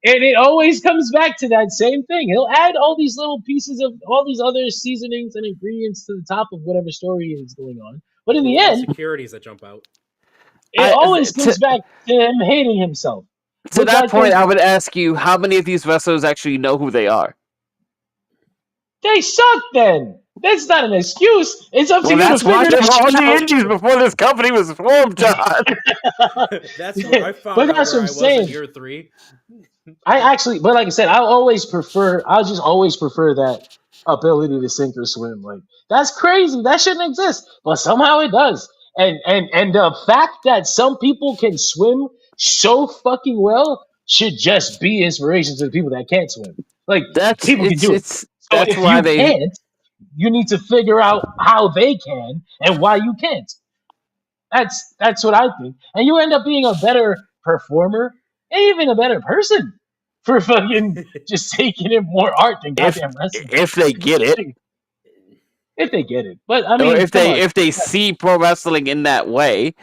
and it always comes back to that same thing. He'll add all these little pieces of all these other seasonings and ingredients to the top of whatever story is going on. But in the Little end, insecurities that jump out. it I always comes back to him hating himself, to which that I point, think I would ask you how many of these wrestlers actually know who they are. they suck then. That's not an excuse. It's up to Well, you to that's why figure they that were on shit the out. Indies before this company was formed, John. That's where I But found out that's where what I'm I was in saying. year 3. But like I said, I'll just always prefer that ability to sink or swim. Like that's crazy. That shouldn't exist, but somehow it does. And the fact that some people can swim so fucking well should just be inspiration to the people that can't swim. Like That's people can do it. So that's if why you they can't, you need to figure out how they can and why you can't. That's what I think. And you end up being a better performer and even a better person for fucking just taking in more art than if goddamn wrestling. if they get it, If they get it. But I or mean, come on. if they see pro wrestling in that way,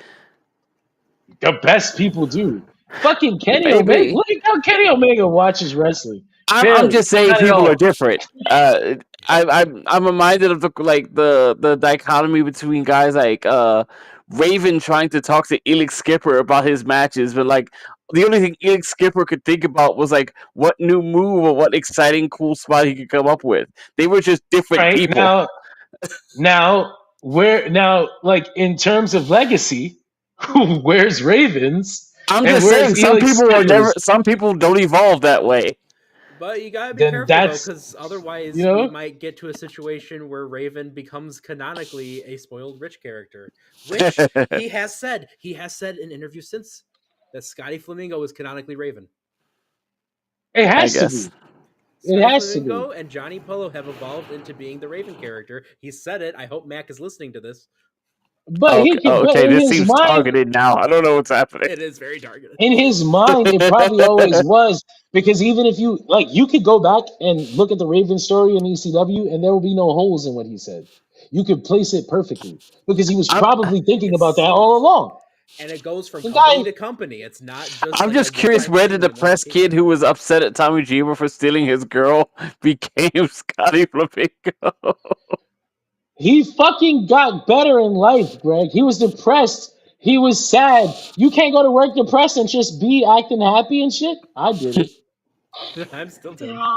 The best people do. Fucking Kenny Omega. maybe. Look at how Kenny Omega watches wrestling. I'm Barely. just saying Not at people are all. different. I'm reminded of the dichotomy between guys like Raven trying to talk to Elix Skipper about his matches, but like the only thing Elix Skipper could think about was like what new move or what exciting cool spot he could come up with. They were just different Right? people. Now, like in terms of legacy, where's Ravens I'm and just saying where's Elix Skippers? some people don't evolve that way. But you gotta be Then careful though, that's because otherwise you we know. might get to a situation where Raven becomes canonically a spoiled rich character, which he has said in interviews since that Scotty Flamingo is canonically Raven. It I has to guess. be. It Scotty has to be. Flamingo and Johnny Polo have evolved into being the Raven character. He said it. I hope Mac is listening to this. But he Okay, can. But okay, in this his seems mind, targeted now. I don't know what's happening. It is very targeted. in his mind, it probably always was because even if you like, you could go back and look at the Raven story in ECW, and there will be no holes in what he said. You could place it perfectly because he was I'm probably thinking It's about that so, all along. and it goes from The company guy, to company. It's not just I'm like a just curious, one-time where thing did the with one press kid location. who was upset at Tommy Dreamer for stealing his girl became Scotty Flamingo? he fucking got better in life, Greg. He was depressed. He was sad. You can't go to work depressed and just be acting happy and shit. I did it. I'm still doing.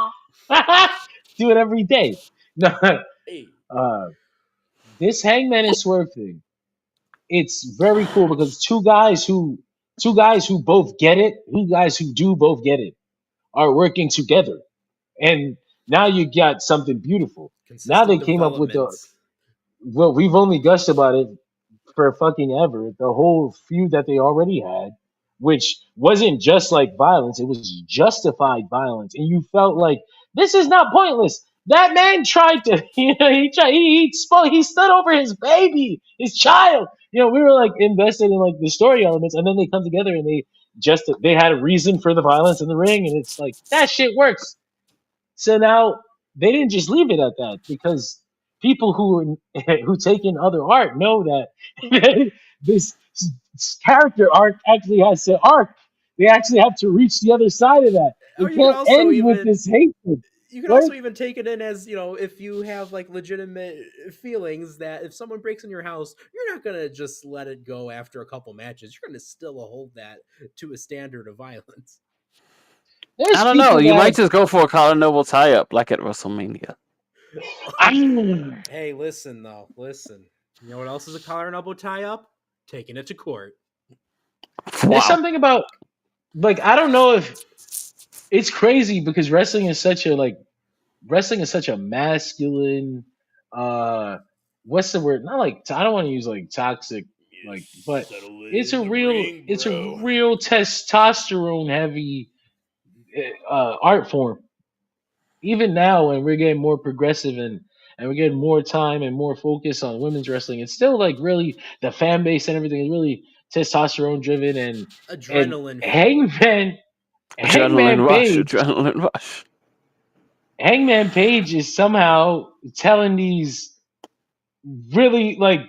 Do it every day. No, Hey, uh, this Hangman and Swerve thing. It's very cool because two guys who both get it, two guys who do both get it, are working together, and now you got something beautiful. Now they consistent came up with the development. well, we've only gushed about it for fucking ever. The whole feud that they already had, which wasn't just like violence, it was justified violence, and you felt like this is not pointless. That man tried to, he stood over his baby, his child. We were like invested in like the story elements, and then they come together and they had a reason for the violence in the ring, and it's like that shit works. So now they didn't just leave it at that because people who take in other art know that this character arc actually has to arc. They actually have to reach the other side of that. Or It can't end with this hatred, you can right? also even take it in as, if you have like legitimate feelings that if someone breaks in your house, you're not gonna just let it go after a couple matches. You're gonna still hold that to a standard of violence. I There's don't know. people You might that just go for a Colin Noble tie up, like at WrestleMania. Hey, listen though, listen. You know what else is a collar and elbow tie up? Taking it to court. there's Wow. something about like I don't know if it's crazy because wrestling is such a masculine uh what's the word, not like I don't want to use like toxic, like, but Settle it in the ring, it's a bro. real testosterone heavy art form. Even now when we're getting more progressive and we're getting more time and more focus on women's wrestling, it's still like really the fan base and everything is really testosterone driven, and Adrenaline fueled. Hangman Page Adrenaline rush. Hangman Page is somehow telling these really like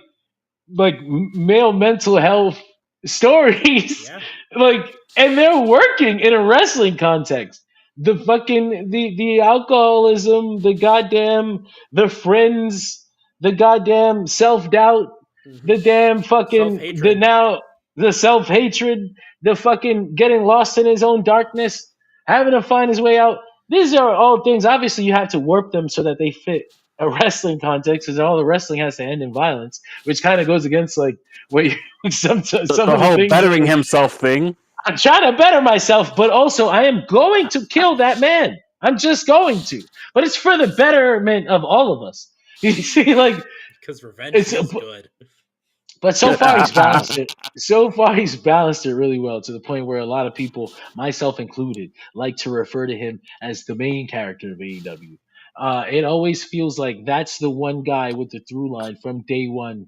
male mental health stories, Yeah. like, and they're working in a wrestling context. The fucking the alcoholism, the friends, the goddamn self doubt, Hmm. the damn Self fucking the hatred. now the self hatred, the fucking getting lost in his own darkness, having to find his way out. These are all things. Obviously, you have to warp them so that they fit a wrestling context, because all the wrestling has to end in violence, which kind of goes against like what you, some The of the whole things that bettering himself thing. I'm trying to better myself, but also I am going to kill that man. I'm just going to, but it's for the betterment of all of us. You see, like Because revenge it's, feels good. but so far he's balanced it. So far he's balanced it really well to the point where a lot of people, myself included, like to refer to him as the main character of AEW. It always feels like that's the one guy with the through line from day one.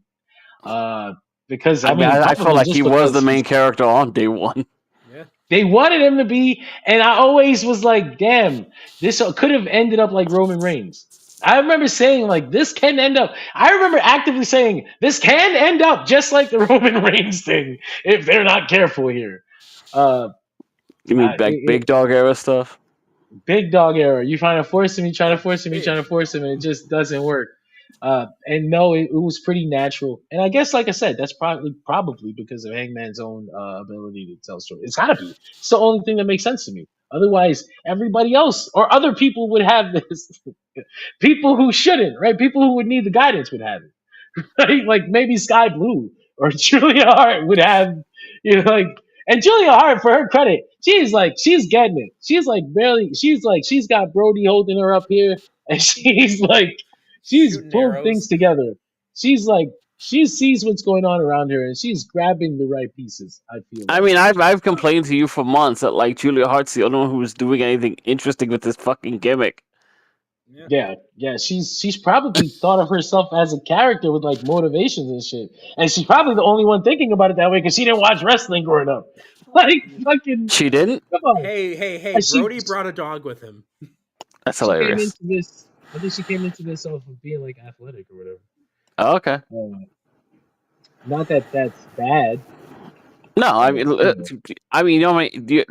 Uh, because I mean, I felt probably like just he was the because main character on day one. Yeah. they wanted him to be, and I always was like, damn, this could have ended up like Roman Reigns. I remember saying like this can end up. I remember actively saying this can end up just like the Roman Reigns thing if they're not careful here. Uh, You mean like big dog era stuff? Big dog era. You trying to force him, you trying to force him, you Hey. trying to force him, and it just doesn't work. And no, it was pretty natural. And I guess, like I said, that's probably because of Hangman's own ability to tell stories. It's gotta be. It's the only thing that makes sense to me. Otherwise, everybody else or other people would have this. People who shouldn't, right? People who would need the guidance would have it. Right? Like maybe Sky Blue or Julia Hart would have, like, and Julia Hart, for her credit, she's getting it. She's like barely, she's got Brody holding her up here, and she's Shooting pulled things arrows. together. She's like, she sees what's going on around her, and she's grabbing the right pieces. I feel I like. mean, I've complained to you for months that like Julia Hart's the only one who was doing anything interesting with this fucking gimmick. Yeah. Yeah. She's probably thought of herself as a character with like motivations and shit, and she's probably the only one thinking about it that way because she didn't watch wrestling growing up. Like fucking, She didn't. come on. Hey, She Brody brought a dog with him. That's she came hilarious. into this. I think she came into this off of being like athletic or whatever. Oh, okay. Not that that's bad. No, I but, mean, you know. do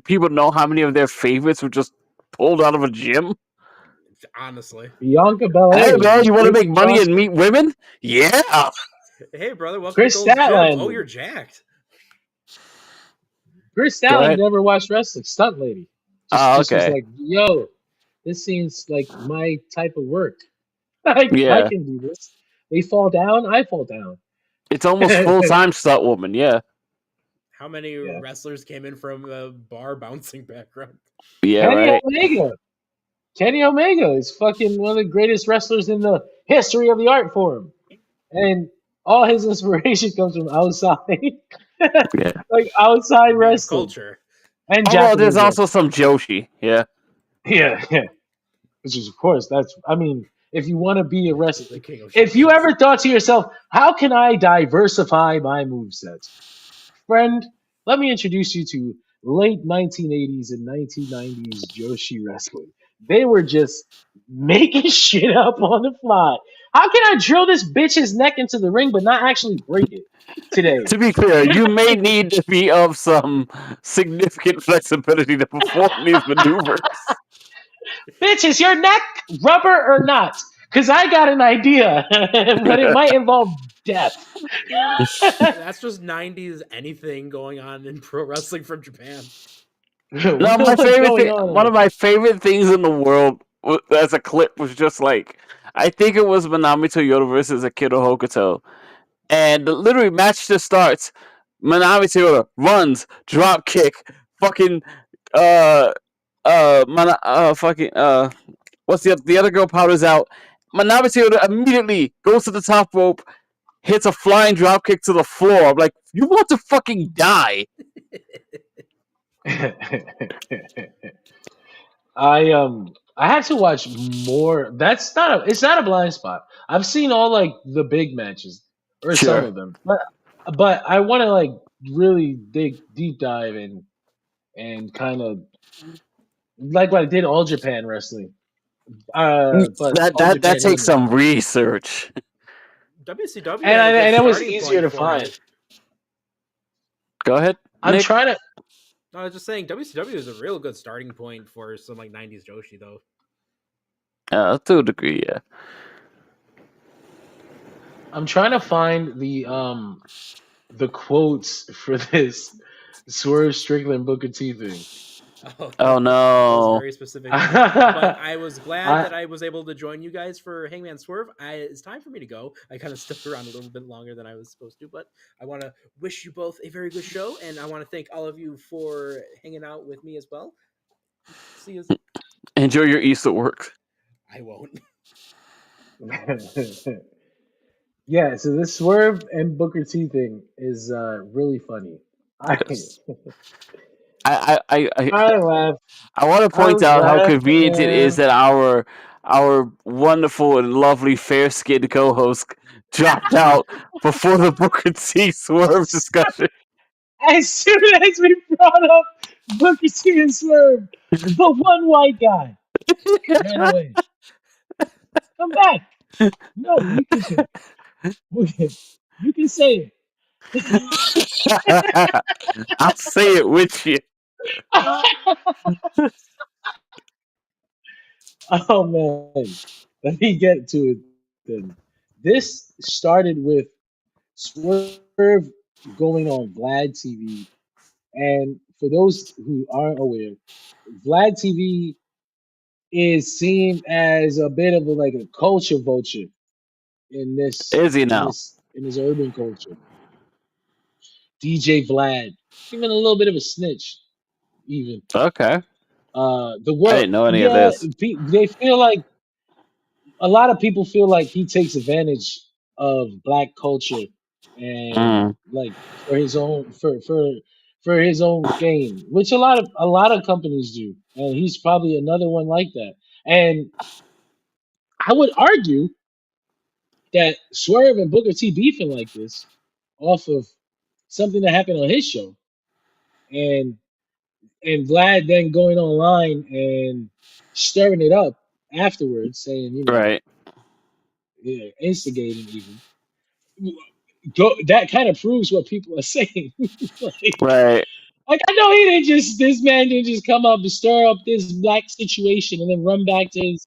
people know how many of their favorites were just pulled out of a gym? Honestly. Bianca Belair. Hey, Was man, just you want to straight make from money and CrossFit. meet women? Yeah. Hey, brother, welcome Chris to Gold's Gym. Statlander. Oh, you're jacked. Chris Go Statlander ahead. never watched wrestling. Stunt lady. Oh, Just was okay. like, yo, this seems like my type of work. Like I Yeah, can do this. They fall down, I fall down. it's almost full time stunt woman. Yeah, How many Yeah. wrestlers came in from a bar bouncing background? yeah, Kenny right. Omega. Kenny Omega is fucking one of the greatest wrestlers in the history of the art form. And all his inspiration comes from outside. Yeah. Like outside Man of wrestling. culture. And Although there's Japanese also wrestling. some Joshi. Yeah. Yeah. Which is, of course, if you want to be a wrestler. The king of If you shows. ever thought to yourself, how can I diversify my moveset? Friend, let me introduce you to late 1980s and 1990s Joshi wrestling. They were just making shit up on the fly. How can I drill this bitch's neck into the ring but not actually break it today? To be clear, you may need to be of some significant flexibility to perform these maneuvers. Bitch, is your neck rubber or not? Because I got an idea, but it might involve death. That's just 90s anything going on in pro wrestling from Japan. No, What my was favorite going thing, on? one of my favorite things in the world as a clip was just like, I think it was Manami Toyota versus Akira Hokuto. And the literally match just starts. Manami Toyota runs, drop kick, fucking, what's the other girl powders out. Manami Toyota immediately goes to the top rope, hits a flying drop kick to the floor. I'm like, you want to fucking die. I had to watch more. It's not a blind spot. I've seen all like the big matches or some Sure. of them, but I want to like really dig deep dive and kind of like what I did All Japan wrestling. But All That Japan takes Heavyweight. some research. WCW And had a good it was starting easier point to for find. it. Go ahead. I'm Nick. trying to. No, I was just saying WCW is a real good starting point for some like 90s Joshi though. To a degree, yeah. I'm trying to find the quotes for this Swerve Strickland Booker T thing. Oh That was no. very specific. But I was glad I- that I was able to join you guys for Hangman Swerve. It's time for me to go. I kind of stuck around a little bit longer than I was supposed to, but I want to wish you both a very good show, and I want to thank all of you for hanging out with me as well. See you. Enjoy your Easter work. I won't. Yeah, so this Swerve and Booker T thing is really funny. Yes. I I laugh. want to I point was out how laughing, convenient it is man. that our wonderful and lovely fair-skinned co-host dropped out before the Booker T Swerve discussion. As soon as we brought up Booker T and Swerve, the one white guy ran away. Come back. No, you can say it. You can say I'll say it with you. it. Oh man, let me get to it then. This started with Swerve going on Vlad TV, and for those who aren't aware, Vlad TV is seen as a bit of a, like a culture vulture in Is he now? this urban culture. DJ Vlad, even a little bit of a snitch, even Okay. the I world. didn't know any of Yeah, this. they feel like a lot of people feel like he takes advantage of black culture and Mm, like for his own for his own gain, which a lot of companies do, and he's probably another one like that. And I would argue that Swerve and Booker T beefing like this off of something that happened on his show, and Vlad then going online and stirring it up afterwards, saying, right. yeah, instigating even. That kind of proves what people are saying. like, Right. like I know he didn't just this man didn't just come up to stir up this black situation and then run back to his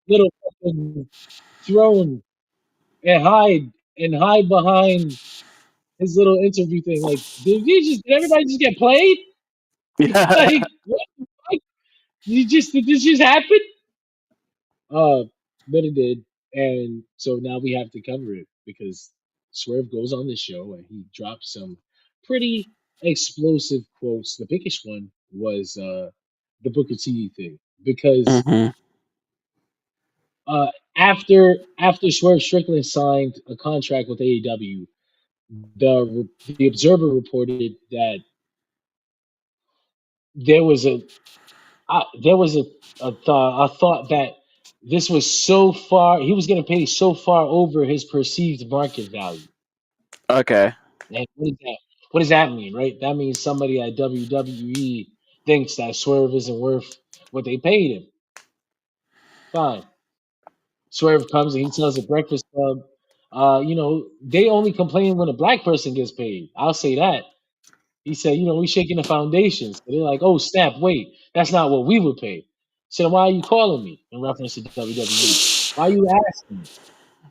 little fucking throne and hide behind his little interview thing. Like, did everybody just get played? Yeah. like, what the fuck? Did this just happen? Uh, but it did, and so now we have to cover it because Swerve goes on the show and he drops some pretty explosive quotes. The biggest one was the Booker T thing because Hmm. uh, after Swerve Strickland signed a contract with AEW, the Observer reported that there was a thought that this was so far he was going to pay so far over his perceived market value. Okay. And what does that mean, right? That means somebody at WWE thinks that Swerve isn't worth what they paid him. Fine. Swerve comes and he tells the Breakfast Club, they only complain when a black person gets paid. I'll say that. He said, we shaking the foundations. So they're like, oh, snap, wait, that's not what we would pay. So then why are you calling me in reference to WWE? Why are you asking me?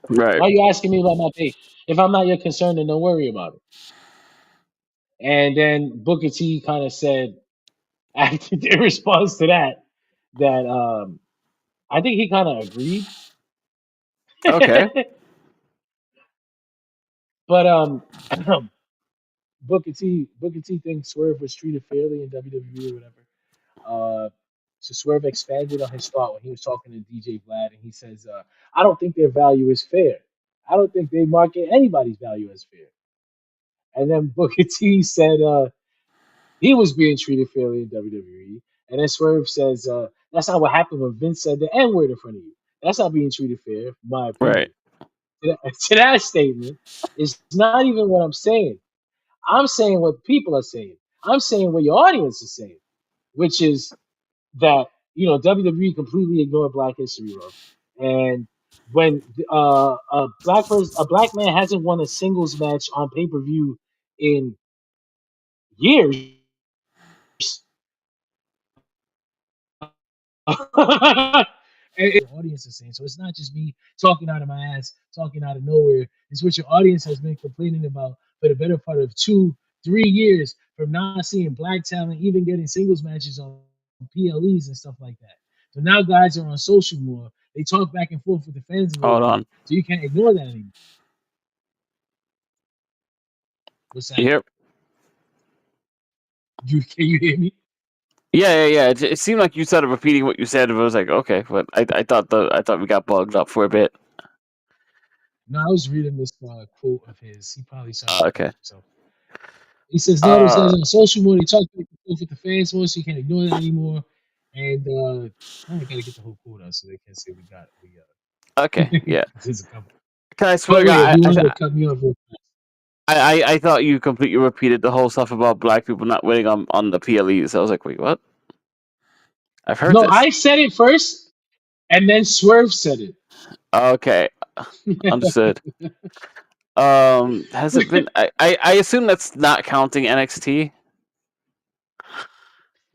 Right. Why are you asking me about my pay? If I'm not your concern, then don't worry about it. And then Booker T kind of said, after in response to that, that I think he kind of agreed. Okay. but Booker T thinks Swerve was treated fairly in WWE or whatever. Uh, so Swerve expanded on his thought when he was talking to DJ Vlad, and he says, "I don't think their value is fair. I don't think they market anybody's value as fair." And then Booker T said he was being treated fairly in WWE, and then Swerve says, "That's not what happened when Vince said the N word in front of you. That's not being treated fair, in my Right. opinion." To that statement, it's not even what I'm saying. I'm saying what people are saying. I'm saying what your audience is saying, which is that WWE completely ignored Black History Month, and when a black man hasn't won a singles match on pay per view in years, and it's what your audience is saying. So it's not just me talking out of my ass, talking out of nowhere. It's what your audience has been complaining about for the better part of 2, 3 years from not seeing black talent even getting singles matches on PLEs and stuff like that. So now guys are on social more. They talk back and forth with the fans a little Hold bit. on. So you can't ignore that anymore. What's You that? hear? Can you hear me? Yeah. It seemed like you started repeating what you said, but I was like, okay, but I thought we got bugged up for a bit. No, I was reading this quote of his. He probably started Okay. repeating himself. He says, notice Uh. guys on social media talk back and forth with the fans more, so you can't ignore that anymore. And I gotta get the whole quote out so they can't say we Okay, yeah. there's a couple. Can I But swear, wait, if guy? you wanted to cut me off real fast. I thought you completely repeated the whole stuff about black people not winning on the PLEs. I was like, wait, what? I've heard No, this. I said it first, and then Swerve said it. Okay, understood. Has it been? I assume that's not counting NXT.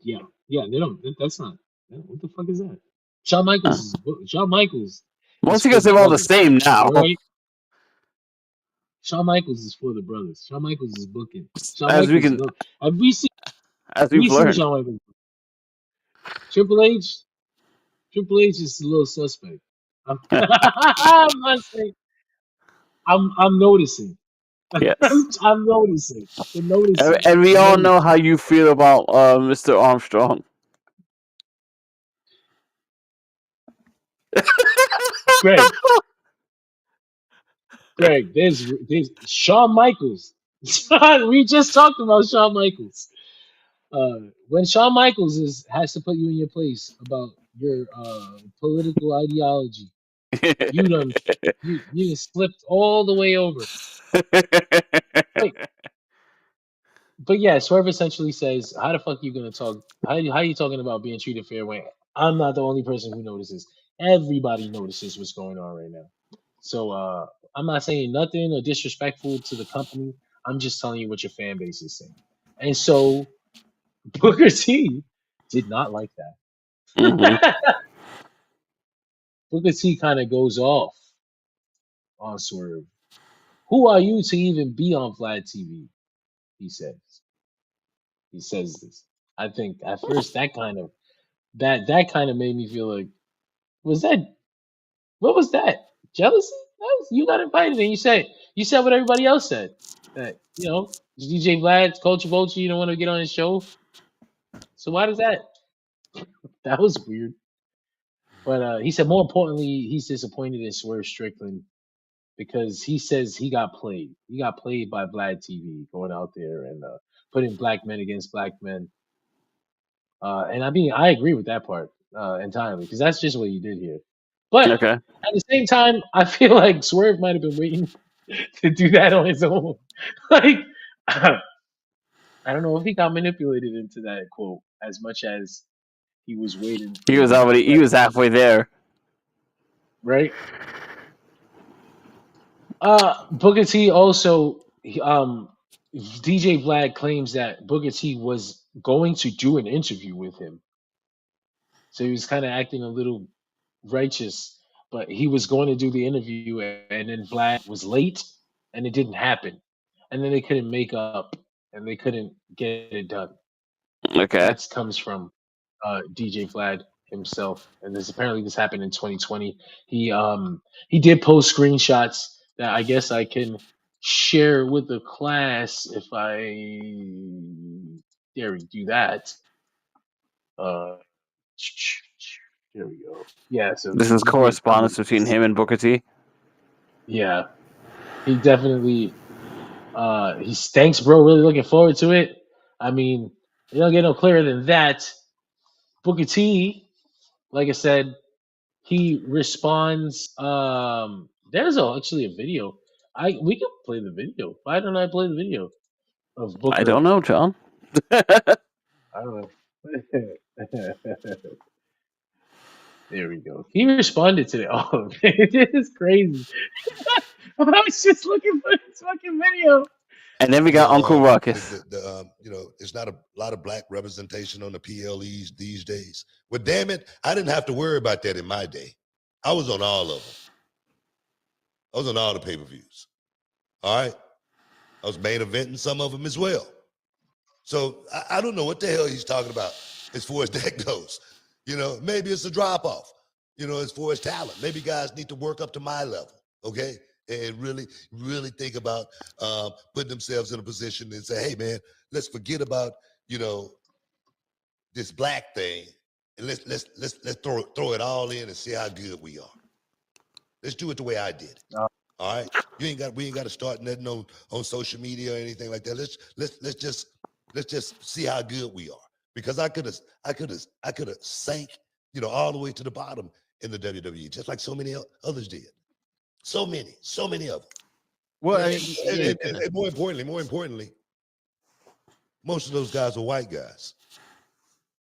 Yeah, they don't. That's not. What the fuck is that? Shawn Uh, Michaels is Mostly for because the they're all the brothers. same now. All right, Shawn Michaels is for the brothers. Shawn Michaels is booking. Shawn As we Michaels. can, Look, have we seen? as We we've seen learned. Shawn Michaels. Triple H. Triple H is a little suspect. I'm, I'm not saying. I'm noticing. Yes, I'm noticing. The noticing. and we I'm all know noticing. how you feel about Mr. Armstrong. Greg. Greg. There's Shawn Michaels. We just talked about Shawn Michaels. When Shawn Michaels has to put you in your place about your political ideology, you done you done slipped all the way over. Like, but yeah, Swerve essentially says, "How the fuck you gonna talk? How you talking about being treated fair when I'm not the only person who notices? Everybody notices what's going on right now. So I'm not saying nothing or disrespectful to the company. I'm just telling you what your fan base is saying. And so Booker T did not like hmm that. Booker T kind of goes off on Swerve. Who are you to even be on Vlad TV? He says. He says this. I think at first that kind of made me feel like, was that what was that? Jealousy? You got invited and you said what everybody else said. That DJ Vlad, Culture Vulture, you don't want to get on his show. So why does that? That was weird. But he said more importantly, he's disappointed in Swerve Strickland because he says he got played. He got played by Vlad TV going out there and putting black men against black men. And I agree with that part entirely because that's just what he did here. But Okay. at the same time, I feel like Swerve might have been waiting to do that on his own. Like, I don't know if he got manipulated into that quote as much as he was waiting He for was already he Vlad was TV, halfway there. right? Booker T also, DJ Vlad claims that Booker T was going to do an interview with him, so he was kind of acting a little righteous, but he was going to do the interview, and then Vlad was late, and it didn't happen, and then they couldn't make up, and they couldn't get it done. Okay. That comes from DJ Vlad himself, and this happened in 2020. He did post screenshots that I guess I can share with the class if I dare we do that. Uh, there we go. Yeah, so This is he did cover correspondence between this. him and Booker T. Yeah, he definitely. He's thanks, bro. Really looking forward to it. I mean, you don't get no clearer than that. Booker T, like I said, he responds. There's actually a video. We can play the video. Why don't I play the video of I don't Booker? know, John. I don't know. There we go. He responded to it. Oh, it is crazy. I was just looking for this fucking video. And then we You got know, Uncle Ruckus. it's not a lot of black representation on the PLEs these days. Well, damn it, I didn't have to worry about that in my day. I was on all of them. I was on all the pay-per-views. All right. I was main eventing some of them as well. So I don't know what the hell he's talking about as far as that goes. Maybe it's a drop-off, as far as talent. Maybe guys need to work up to my level, okay? And really, really think about putting themselves in a position and say, hey, man, let's forget about, this black thing, and let's throw it all in and see how good we are. Let's do it the way I did it. All right. We ain't got to start nothing on social media or anything like that. Let's just see how good we are. because I could have sank, all the way to the bottom in the WWE, just like so many others did. So many of them. Well, And, yeah, and more importantly, most of those guys were white guys.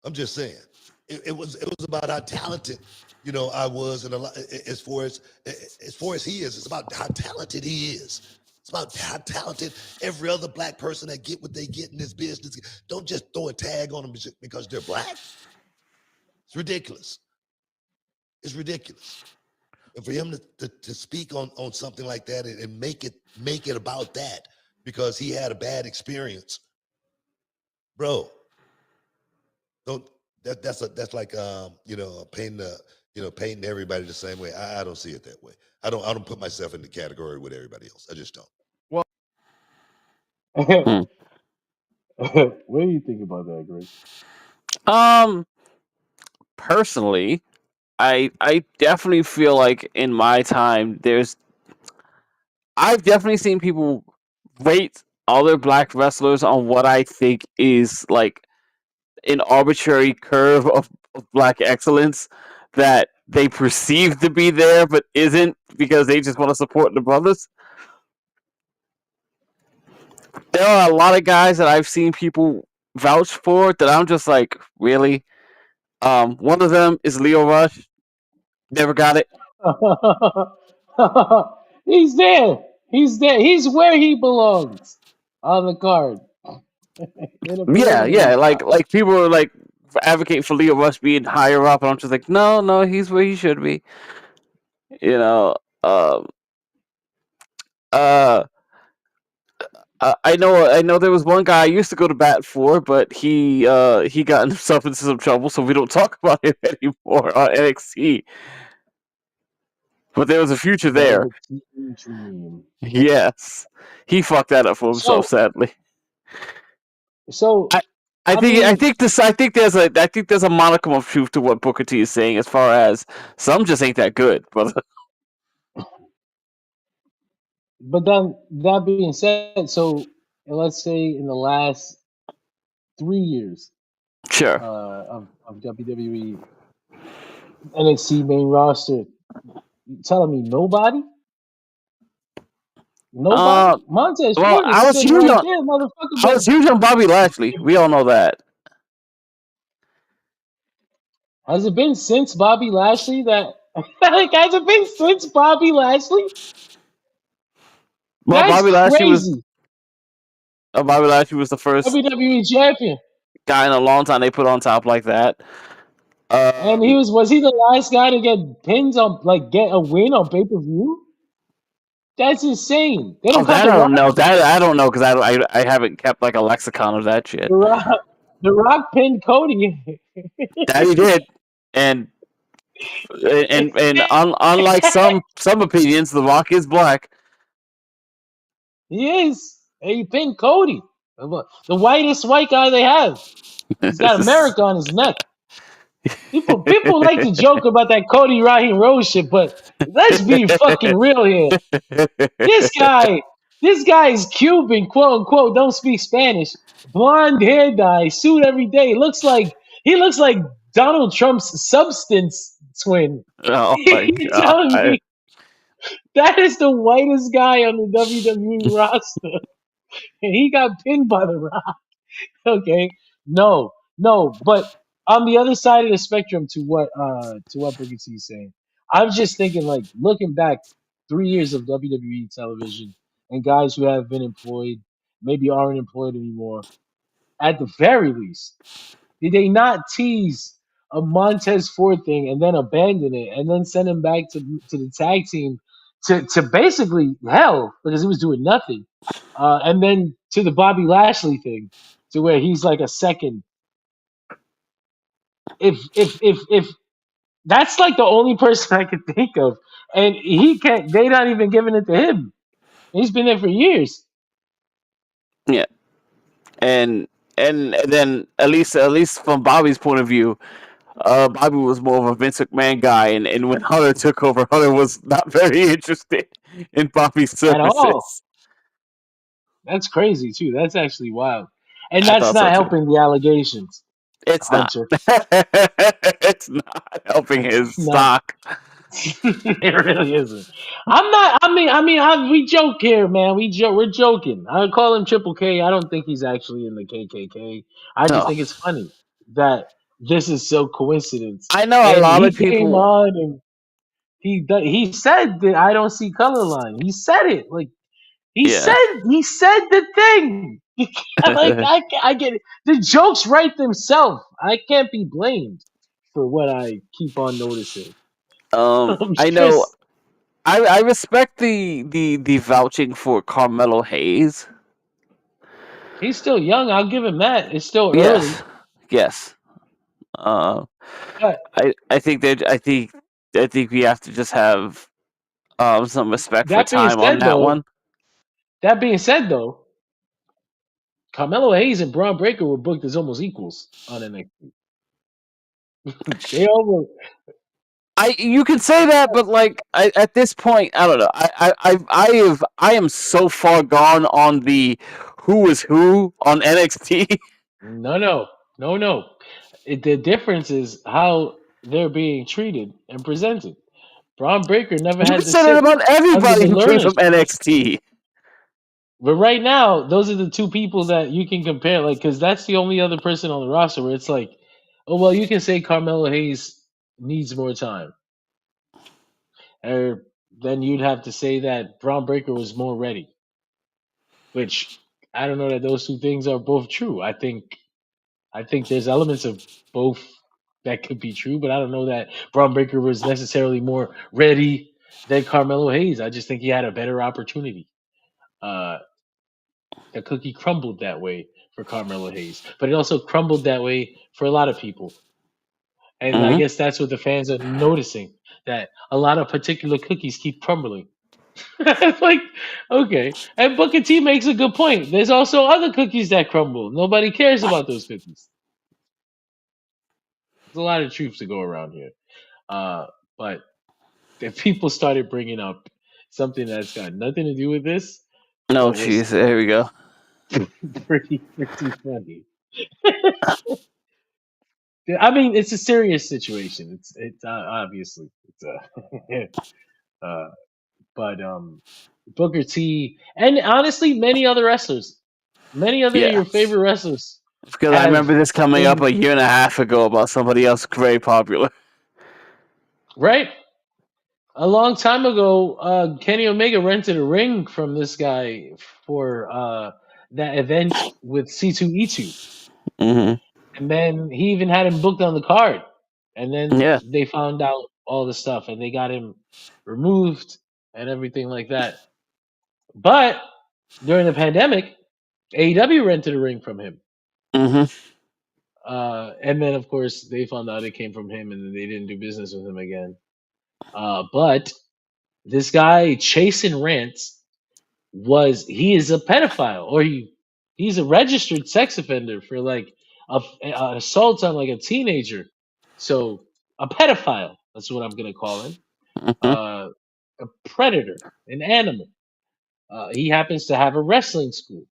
I'm just saying, it was about how talented, I was, and a lot, as far as he is, it's about how talented he is. It's about how talented every other black person that get what they get in this business. Don't just throw a tag on them because they're black. It's ridiculous. It's ridiculous. And for him to speak on something like that and make it about that because he had a bad experience, bro. Don't that's like painting everybody the same way. I don't see it that way. I don't put myself in the category with everybody else. I just don't. Hmm. What do you think about that, Greg? Personally, I definitely feel like in my time, I've definitely seen people rate other black wrestlers on what I think is like an arbitrary curve of black excellence that they perceive to be there but isn't because they just want to support the brothers. There are a lot of guys that I've seen people vouch for that I'm just like, really? One of them is Leo Rush. Never got it. He's there. He's there. He's where he belongs on the card in a Yeah. preliminary spot. Like people are like advocating for Leo Rush being higher up, and I'm just like, no, he's where he should be. You know. Um. Uh. I know. There was one guy I used to go to bat for, but he got himself into some trouble, so we don't talk about him anymore on NXT. But there was a future there. Velveteen Dream. Yes, he fucked that up for himself, So, sadly. so I, I I think I mean, think this I think there's a modicum of truth to what Booker T is saying as far as some just ain't that good, but but then that being said, so let's say in the last 3 years sure. of WWE NXT main roster, you telling me nobody? Nobody? Uh, Montez well, Ford is sitting right there, motherfucker. I was huge on Bobby Lashley. We all know that. Has it been since Bobby Lashley that like has it been since Bobby Lashley? Well, That's crazy. Bobby Lashley was the first WWE champion. guy in a long time they put on top like that. And he was he the last guy to get pins on like get a win on pay-per-view? That's insane. They don't count That the I Rock. don't know. That I don't know because I haven't kept like a lexicon of that shit. The Rock, the Rock pinned Cody. That he did, and unlike some opinions, The Rock is black. He is. And he pinned Cody. The whitest white guy they have. He's got America on his neck. People like to joke about that Cody Rhodes shit, but let's be fucking real here. This guy is Cuban, quote unquote, don't speak Spanish. Blonde hair dye, suit every day. He looks like Donald Trump's substance twin. Oh my You telling god! me that is the whitest guy on the WWE roster, and he got pinned by the Rock. Okay, no, but on the other side of the spectrum to what Booker T is saying, I'm just thinking like looking back 3 years of WWE television and guys who have been employed, maybe aren't employed anymore. At the very least, did they not tease a Montez Ford thing and then abandon it and then send him back to the tag team to basically hell because he was doing nothing, and then to the Bobby Lashley thing to where he's like a second. If that's like the only person I could think of, and he can't. They not even giving it to him. He's been there for years. Yeah, and then at least from Bobby's point of view, Bobby was more of a Vince McMahon guy, and when Hunter took over, Hunter was not very interested in Bobby's At all. services. That's crazy too. That's actually wild, and I that's thought so not too. helping the allegations. It's not. Hunter. It's not helping his No, stock. it really isn't. I'm not. We joke here, man. We joke. We're joking. I call him Triple K. I don't think he's actually in the KKK. I just No, think it's funny that this is so coincidence. I know a And lot he of came people. on and he said that I don't see color line. He said it like Yeah. he said the thing. Like I get it. The jokes write themselves. I can't be blamed for what I keep on noticing. I'm I know. just I respect the vouching for Carmelo Hayes. he's still young. I'll give him that. It's still early, Yes. Yes. Uh, but I think we have to just have some respect for that being time on said, that one. though, that being said, though, Carmelo Hayes and Braun Breaker were booked as almost equals on NXT. They almost You can say that, but like at this point, I don't know. I am so far gone on the who is who on NXT. no. The difference is how they're being treated and presented. Braun Breaker never You had can to say that sit about under everybody the who came from learner's permit. NXT. But right now, those are the two people that you can compare, like, because that's the only other person on the roster where it's like, oh well, you can say Carmelo Hayes needs more time, or then you'd have to say that Braun Breaker was more ready. Which I don't know that those two things are both true. I think there's elements of both that could be true, but I don't know that Braun Breaker was necessarily more ready than Carmelo Hayes. I just think he had a better opportunity. Uh, the cookie crumbled that way for Carmelo Hayes, but it also crumbled that way for a lot of people. And I Hmm. guess that's what the fans are noticing, that a lot of particular cookies keep crumbling. It's like, okay. And Booker T makes a good point. There's also other cookies that crumble. Nobody cares about those cookies. There's a lot of truth to go around here. But if people started bringing up something that's got nothing to do with this, No, what was jeez, there we go. pretty funny. I mean, it's a serious situation. It's obviously it's uh, but Booker T and honestly many other wrestlers, many other of Yeah, your favorite wrestlers because I have remember this coming up been a year and a half ago about somebody else very popular. right. A long time ago, Kenny Omega rented a ring from this guy for that event with C2E2, Hmm. and then he even had him booked on the card. And then Yeah. they found out all the stuff, and they got him removed and everything like that. But during the pandemic, AEW rented a ring from him. Hmm. And then, of course, they found out it came from him, and then they didn't do business with him again. But this guy, Chasen Rants, he is a pedophile, or he's a registered sex offender for like a assault on like a teenager. So a pedophile, that's what I'm gonna call him. Hmm. Uh, a predator, an animal. He happens to have a wrestling school.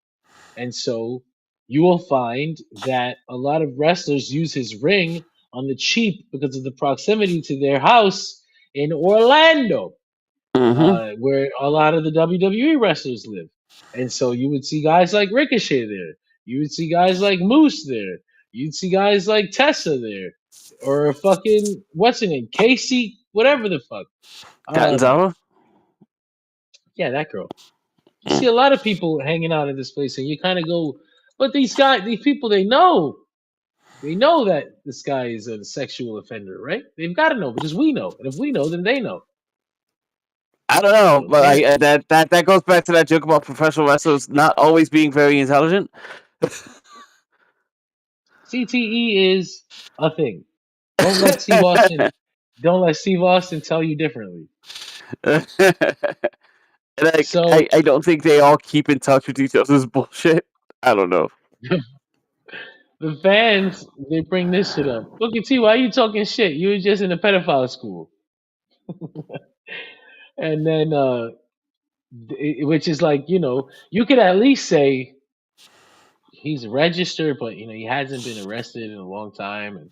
And so you will find that a lot of wrestlers use his ring on the cheap because of the proximity to their house in Orlando, Hmm. where a lot of the WWE wrestlers live. And so you would see guys like Ricochet there. You would see guys like Moose there. You'd see guys like Tessa there. Or fucking, what's her name? Casey, whatever the fuck. Um, Catanzaro? yeah, that girl. You Mm. see a lot of people hanging out at this place, and you kind of go, but these people, they know that this guy is a sexual offender, right? They've got to know because we know, and if we know, then they know. I don't know, So but that goes back to that joke about professional wrestlers not always being very intelligent. CTE is a thing. Don't let Steve Austin, don't let Steve Austin tell you differently. Like So I don't think they all keep in touch with each other's bullshit. I don't know. the fans, they bring this shit up. Look at T, why you talking shit? You were just in a pedophile school, and then which is like, you could at least say he's registered, but he hasn't been arrested in a long time, and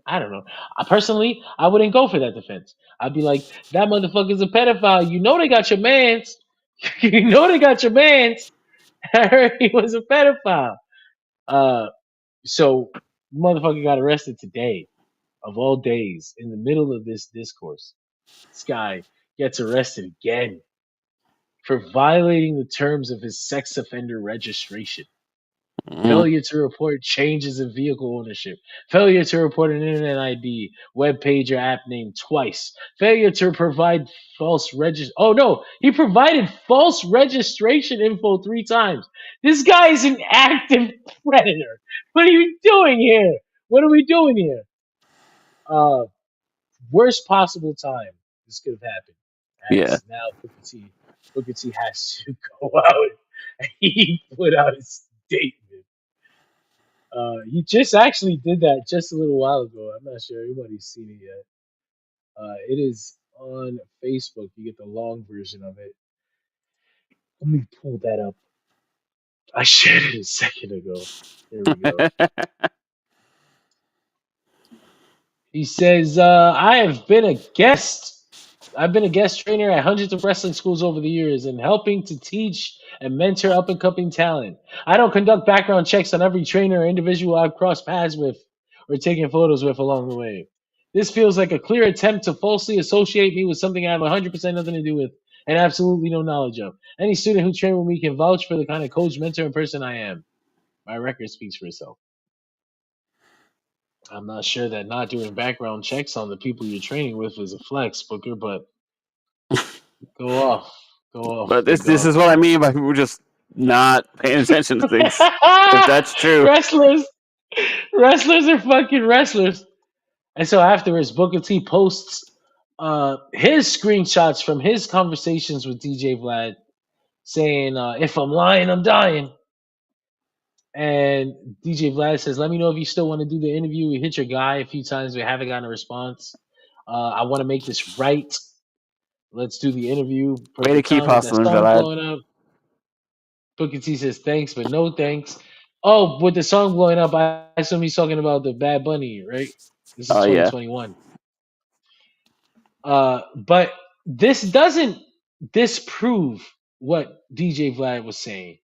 I don't know. Personally, I wouldn't go for that defense. I'd be like, that motherfucker's a pedophile. You know they got your man's. You know they got your man's. I heard he was a pedophile. Uh, so motherfucker got arrested today, of all days, in the middle of this discourse. This guy gets arrested again for violating the terms of his sex offender registration. Failure to report changes in vehicle ownership. Failure to report an internet ID, web page, or app name twice. Failure to provide false regist. Oh no, he provided false registration info 3 times. This guy is an active predator. What are you doing here? What are we doing here? Worst possible time this could have happened. Yeah. As now Booker T has to go out. He put out a statement. He just actually did that just a little while ago. I'm not sure everybody's seen it yet. It is on Facebook. You get the long version of it. Let me pull that up. I shared it a second ago. There we go. He says, I've been a guest trainer at hundreds of wrestling schools over the years and helping to teach and mentor up and coming talent. I don't conduct background checks on every trainer or individual I've crossed paths with or taken photos with along the way. This feels like a clear attempt to falsely associate me with something I have 100% nothing to do with and absolutely no knowledge of. Any student who trained with me can vouch for the kind of coach, mentor, and person I am. My record speaks for itself. I'm not sure that not doing background checks on the people you're training with is a flex, Booker, but go off. Go off. But Big this dog. is what I mean by people just not paying attention to things. If that's true. Wrestlers are fucking wrestlers. And so afterwards, Booker T posts his screenshots from his conversations with DJ Vlad saying, if I'm lying, I'm dying. And DJ Vlad says, let me know if you still want to do the interview. We hit your guy a few times. We haven't gotten a response. I want to make this right. Let's do the interview. Way to Perfect keep time with that hustling, song Vlad. blowing up. Booker T says thanks, but no thanks. Oh, with the song blowing up, I assume he's talking about the Bad Bunny, right? This is Oh, yeah. 2021. But this doesn't disprove what DJ Vlad was saying.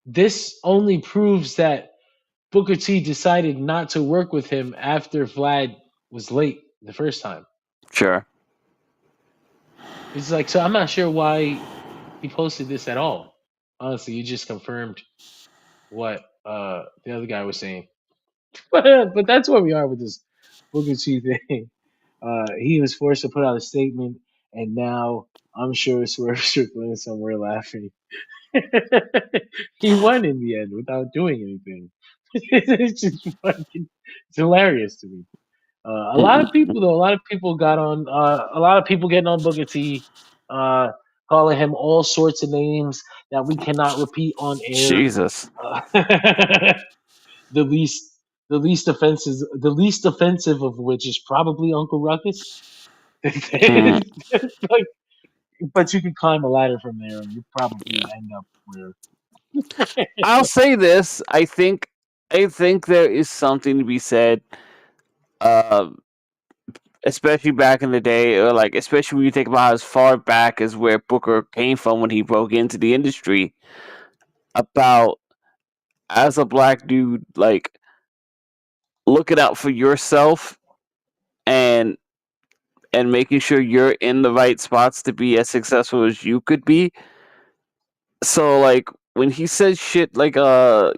This only proves that Booker T decided not to work with him after Vlad was late the first time. Sure. It's like, so I'm not sure why he posted this at all. Honestly, you just confirmed what the other guy was saying. But that's where we are with this Booker T thing. He was forced to put out a statement, and now I'm sure Swerve Strickland is somewhere laughing. He won in the end without doing anything. It's just fucking, it's hilarious to me. A lot of people got on. A lot of people getting on Booker T, calling him all sorts of names that we cannot repeat on air. Jesus. The least offensive of which is probably Uncle Ruckus. Like, but you can climb a ladder from there, and you probably end up where. I'll say this. I think there is something to be said, especially back in the day, or like especially when you think about as far back as where Booker came from when he broke into the industry, about as a black dude, like looking out for yourself and making sure you're in the right spots to be as successful as you could be. So like when he says shit like I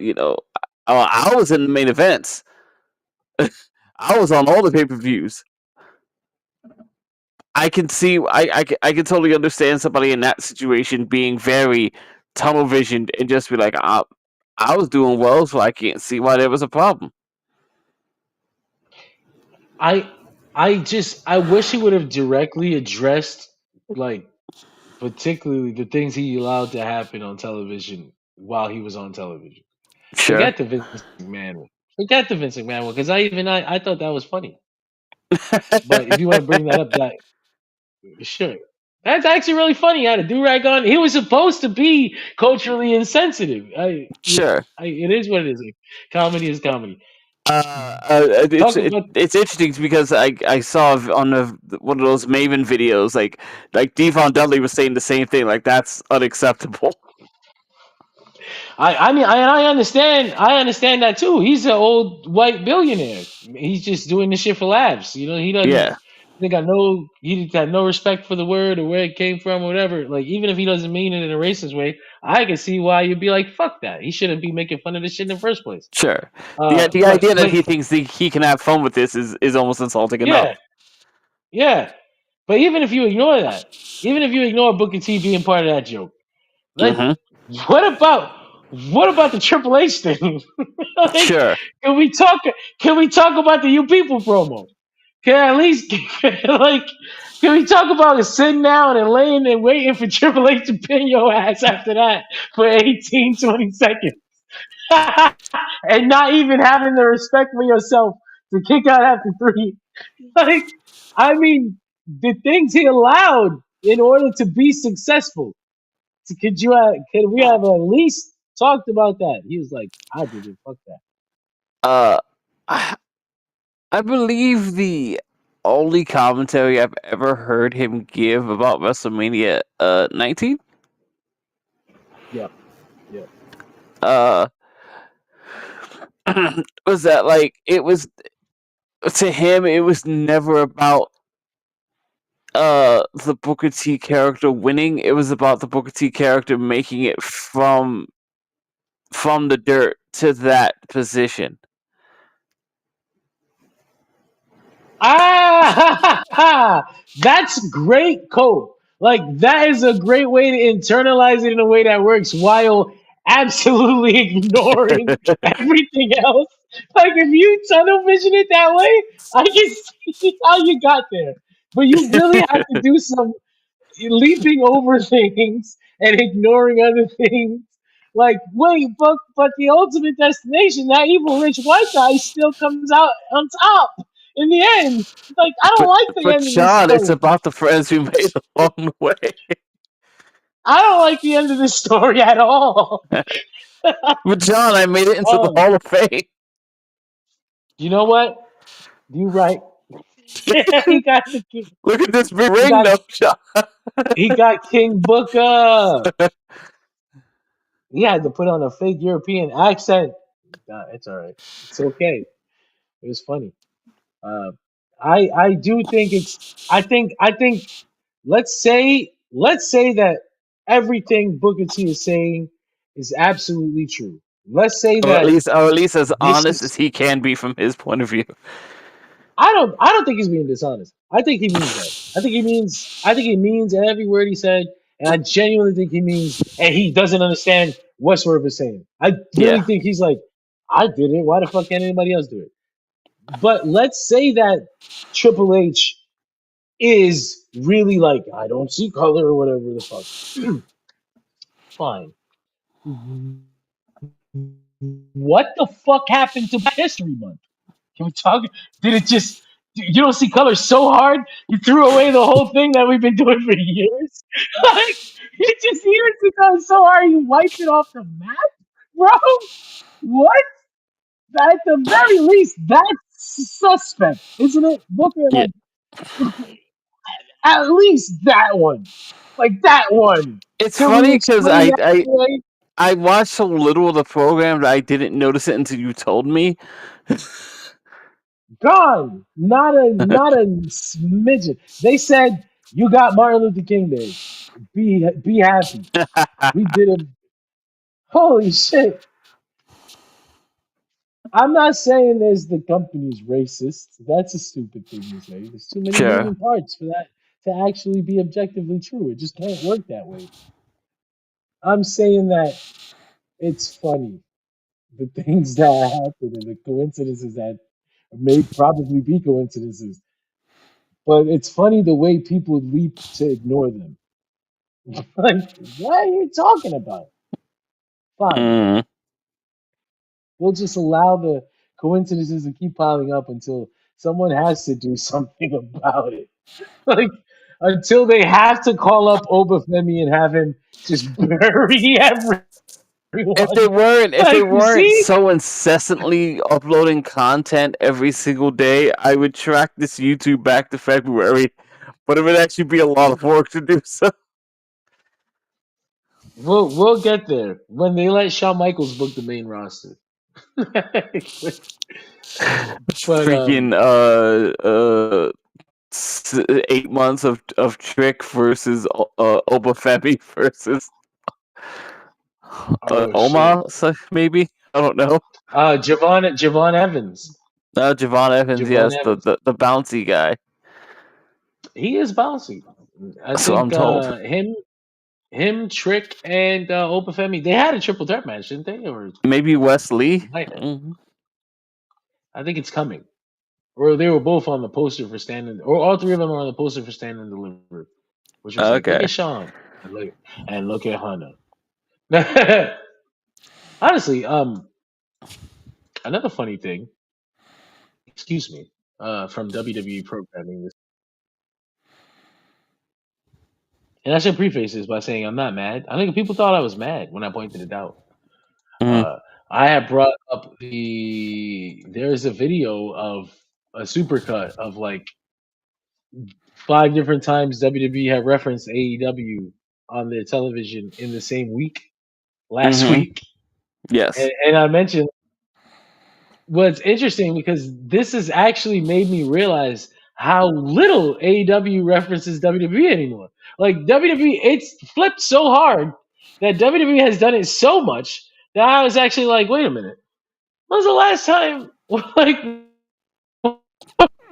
was in the main events. I was on all the pay-per-views. I can see I can totally understand somebody in that situation being very tunnel visioned and just be like, I was doing well, so I can't see why there was a problem. I wish he would have directly addressed, like, particularly the things he allowed to happen on television while he was on television. Sure. Forget the Vince McMahon one, because I thought that was funny. But if you want to bring that up, that sure. That's actually really funny. He had a do rag on. He was supposed to be culturally insensitive. Sure. It is what it is. Comedy is comedy. It's Talk about it's interesting because I saw on one of those Maven videos like Devon Dudley was saying the same thing, like that's unacceptable. I mean I understand that too. He's an old white billionaire. He's just doing this shit for laughs. You know, Yeah, he got no respect for the word or where it came from or whatever. Like even if he doesn't mean it in a racist way, I can see why you'd be like, fuck that. He shouldn't be making fun of this shit in the first place. sure. The But idea that he thinks he can have fun with this is almost insulting enough. yeah, yeah. But even if you ignore that, even if you ignore Booker T being part of that joke, like Hmm. what about the Triple H thing? Like, Sure. can we talk? Can we talk about the You People promo? Can at least like can we talk about sitting down and laying and waiting for Triple H to pin your ass after that for 18, 20 seconds? And not even having the respect for yourself to kick out after three. Like, I mean, the things he allowed in order to be successful. Could we have at least talked about that? He was like, I did it. Fuck that. Uh, I, I believe the only commentary I've ever heard him give about WrestleMania 19 Yep. Yep. uh was that like it was to him it was never about the Booker T character winning. It was about the Booker T character making it from the dirt to that position. Ah, that's great, Cole. Like that is a great way to internalize it in a way that works while absolutely ignoring everything else. Like if you tunnel vision it that way, I can see how you got there. But you really have to do some leaping over things and ignoring other things. Like, wait, but the ultimate destination, that evil rich white guy still comes out on top in the end. Like, I don't but like the but end of this Sean, it's story. about the friends we made along the way. I don't like the end of this story at all. But John, I made it into the Oh, Hall of Fame. you know what? You right. he got the king. Look at this big He ring, got though, John. he got King Booker. He had to put on a fake European accent. Nah, it's all right. It's okay. It was funny. Uh, I do think it's I think let's say that everything Booker T is saying is absolutely true. Let's say that Or at least as this honest as is he can be from his point of view. I don't think he's being dishonest. I think he means that. I think he means every word he said, and I genuinely think he means and he doesn't understand what Swerve is saying. I really Yeah, think he's like, I did it. Why the fuck can't anybody else do it? But let's say that Triple H is really like, I don't see color or whatever the fuck. Fine. What the fuck happened to Black History Month? Can we talk? Did it just, you don't see color so hard, you threw away the whole thing that we've been doing for years? Like, you don't see color so hard, you wiped it off the map? Bro, what? At the very least, that's suspect, isn't it? Booker, yeah. like, at least that one. Like that one. It's Can we funny because explain that away? I watched so little of the program that I didn't notice it until you told me. Gone. Not a smidgen. They said you got Martin Luther King Day. Be happy. We did it. Holy shit. I'm not saying there's the company's racist. That's a stupid thing to say. There's too many Sure. moving parts for that to actually be objectively true. It just can't work that way. I'm saying that it's funny. The things that happen and the coincidences that may probably be coincidences. But it's funny the way people leap to ignore them. Like, what are you talking about? Fine. Mm, We'll just allow the coincidences to keep piling up until someone has to do something about it. Like, until they have to call up Obafemi and have him just bury everyone. If they Like, you weren't see? so incessantly uploading content every single day, I would track this YouTube back to February. But it would actually be a lot of work to do so. We'll get there when they let Shawn Michaels book the main roster. But Freaking 8 months of Trick versus Obafemi versus oh shit, Oma, maybe, I don't know. Javon Evans. Javon Evans, Javon yes, Evans. the bouncy guy. He is bouncy. I So I'm think told. him, Trick, and Obafemi. They had a triple threat match, didn't they? Or Maybe Wesley. might have. Mhm. I think it's coming. Or they were both on the poster for standing, or all three of them are on the poster for standing and deliver, which was like, look Okay. at Sean and look at Hunter. Honestly, another funny thing, excuse me, from WWE programming this, and I should preface this by saying I'm not mad. I think people thought I was mad when I pointed it out. Mhm. I had brought up there's a video of a supercut of like 5 different times WWE had referenced AEW on their television in the same week last Mhm. week, Yes. and I mentioned what's interesting because this has actually made me realize how little AEW references WWE anymore. Like WWE, it's flipped so hard that WWE has done it so much that I was actually like, wait a minute, when's the last time? Like,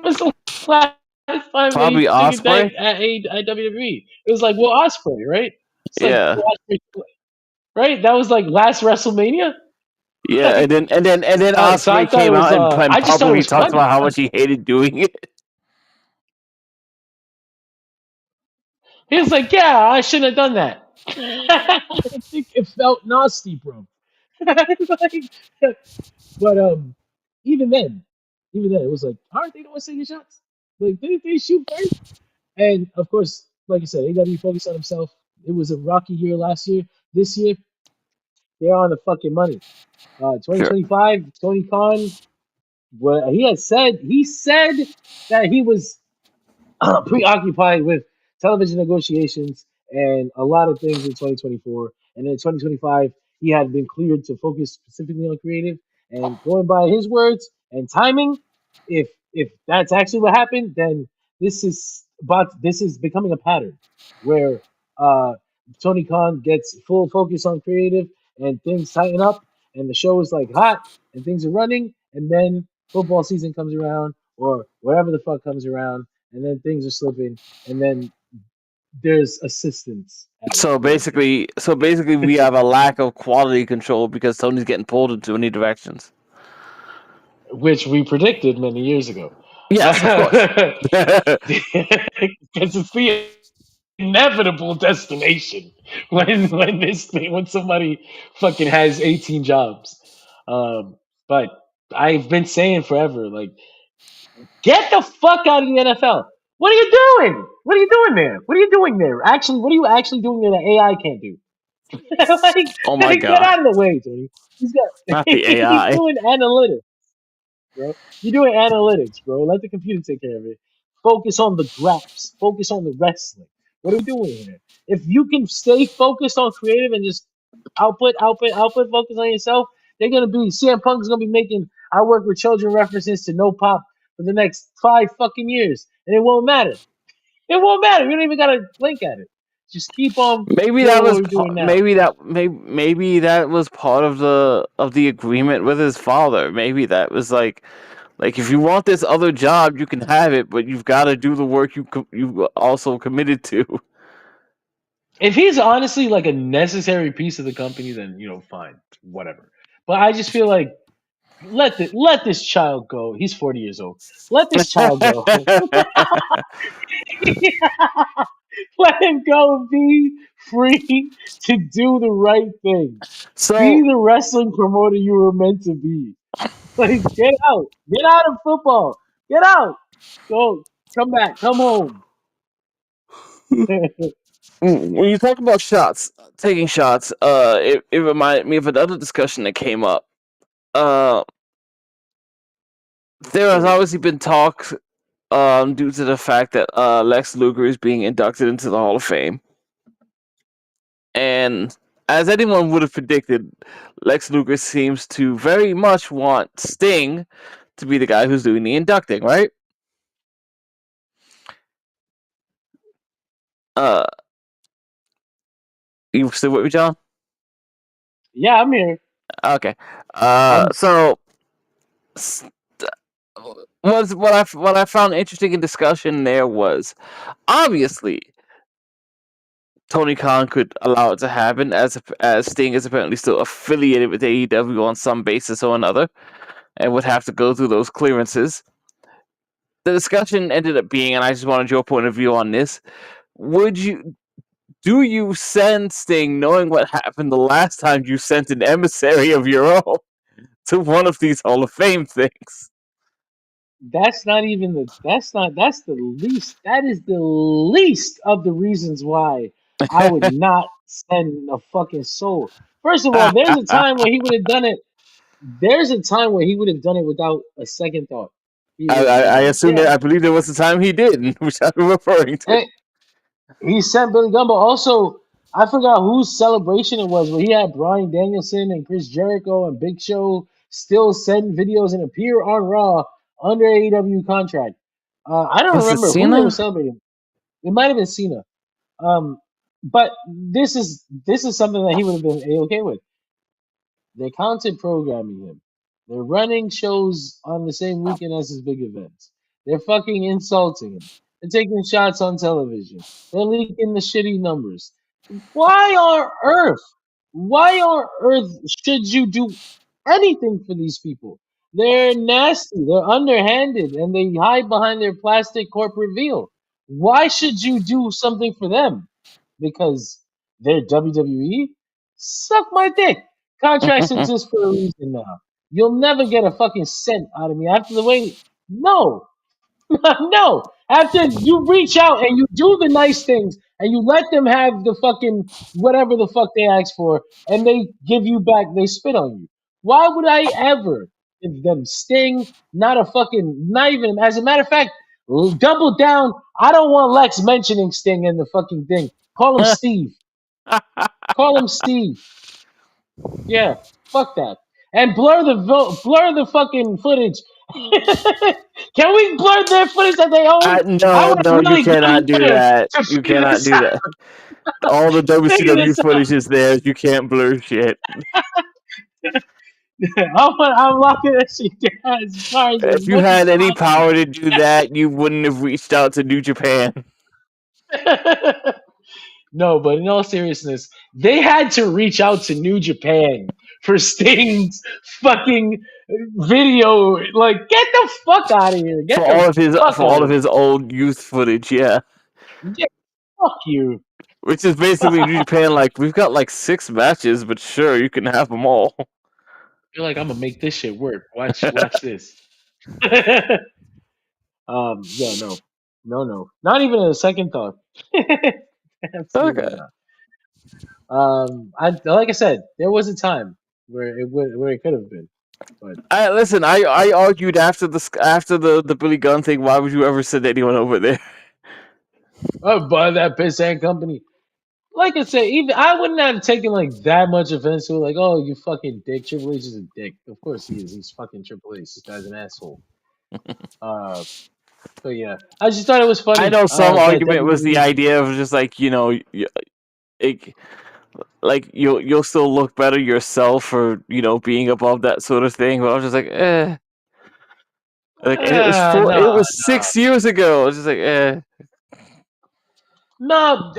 when's the last time they Probably did that Osprey. at WWE? It was like, well, Osprey, right? It's like, Yeah. well, Osprey, right? That was like last WrestleMania. Yeah, Like, and then so I Osprey thought it came was. out and I just thought it publicly was talked funny. about how much he hated doing it. He was like, "Yeah, I shouldn't have done that." I think it felt nasty, bro. Like, but even then, it was like, aren't they the ones taking shots? Like, didn't they shoot first? And of course, like I said, AW focused on himself. It was a rocky year last year. This year, they're on the fucking money. Sure. 2025, Tony Khan. Well, he said that he was preoccupied with television negotiations and a lot of things in 2024. And in 2025, he had been cleared to focus specifically on creative. And going by his words and timing, if that's actually what happened, then this is becoming a pattern where uh, Tony Khan gets full focus on creative and things tighten up and the show is like hot and things are running and then football season comes around or whatever the fuck comes around and then things are slipping, and then there's assistance at So work, basically, we have a lack of quality control because Tony's getting pulled in too many directions. which we predicted many years ago. Yes, of course. Because it's the inevitable destination when somebody fucking has 18 jobs. But I've been saying forever, like, get the fuck out of the NFL. What are you doing? What are you doing there? What are you doing there? Actually, what are you actually doing there that AI can't do? Oh my Get god, out of the way, Tony. not the He's AI. doing analytics, bro. You're doing analytics, bro. Let the computer take care of it. Focus on the graphs. Focus on the wrestling. What are we doing here? If you can stay focused on creative and just output, focus on yourself, they're gonna be CM Punk's gonna be making I work with children references to no pop for the next 5 fucking years, and it won't matter. It won't matter. You don't even gotta blink at it. Just keep on Maybe that doing what was we're doing now. maybe that was part of the agreement with his father. Maybe that was like if you want this other job, you can have it, but you've got to do the work you also committed to. If he's honestly like a necessary piece of the company, then fine, whatever. But I just feel like let this child go. He's 40 years old. Let this child go. Let him go. Be free to do the right thing. Be So the wrestling promoter you were meant to be. Like, get out. Get out of football. Get out. Go. Come back. Come home. When you talk about shots, taking shots, it reminded me of another discussion that came up. Uh, there has obviously been talk, due to the fact that Lex Luger is being inducted into the Hall of Fame, and as anyone would have predicted, Lex Luger seems to very much want Sting to be the guy who's doing the inducting, right? Uh, you still with me, John? Yeah, I'm here. Okay. I'm So was what I found interesting in discussion there was obviously Tony Khan could allow it to happen as Sting is apparently still affiliated with AEW on some basis or another and would have to go through those clearances. The discussion ended up being, and I just wanted your point of view on this, do you send Sting knowing what happened the last time you sent an emissary of your own to one of these Hall of Fame things? That's not even the. That's the least. That is the least of the reasons why I would not send a fucking soul. First of all, there's a time where he would have done it. There's a time where he would have done it without a second thought. He would have been I like, assume "Yeah." that I believe there was the time he did, which I'm referring to. And he sent Billy Gunn, but also I forgot whose celebration it was where he had Bryan Danielson and Chris Jericho and Big Show still send videos and appear on Raw under AEW contract. I don't Was it remember who they were Cena? celebrating. It might have been Cena. But this is something that he would have been okay with. They're content programming him. They're running shows on the same weekend as his big events. They're fucking insulting him. They're taking shots on television. They're leaking the shitty numbers. Why on earth? Why on earth should you do anything for these people? They're nasty. They're underhanded, and they hide behind their plastic corporate veil. Why should you do something for them? Because they're WWE? Suck my dick. Contracts exist for a reason now. You'll never get a fucking cent out of me after the way. No, no. After you reach out and you do the nice things and you let them have the fucking whatever the fuck they ask for and they give you back, they spit on you. Why would I ever give them Sting? Not a fucking, not even. As a matter of fact, double down. I don't want Lex mentioning Sting in the fucking thing. Call him Steve. Call him Steve. Yeah, fuck that. And blur the fucking footage. Can we blur their footage that they own? I No, would no, you really cannot come do there that. to You figure cannot this do out. that. All the Figure WCW this out. footage is there. You can't blur shit. I'm locking that shit down as far as If you much had as any power to do that, you wouldn't have reached out to New Japan. possible. No, but in all seriousness, they had to reach out to New Japan for Sting's fucking video. Like, get the fuck out of here. Get the fuck For out all of of his old youth footage, yeah. here. Yeah, fuck you. Which is basically New Japan like, we've got like 6 matches, but sure, you can have them all. You're like, I'm gonna make this shit work. Watch this. Yeah, no, no, not even a second thought. Absolutely Okay. not. I like I said, there was a time where it could have been, but Listen, I argued after the Billy Gunn thing, why would you ever send anyone over there? oh, by that piss and company. Like I said, even I wouldn't have taken like that much offense to it. Like, oh, you fucking dick. Triple H is a dick. Of course he is. He's fucking Triple H. This guy's an asshole. Uh, but yeah, I just thought it was I funny know some that argument was the WWE. idea of just like, it, like you'll still look better yourself for being above that sort of thing. But I was just like, like No, it was 6 years ago. I was just like, no.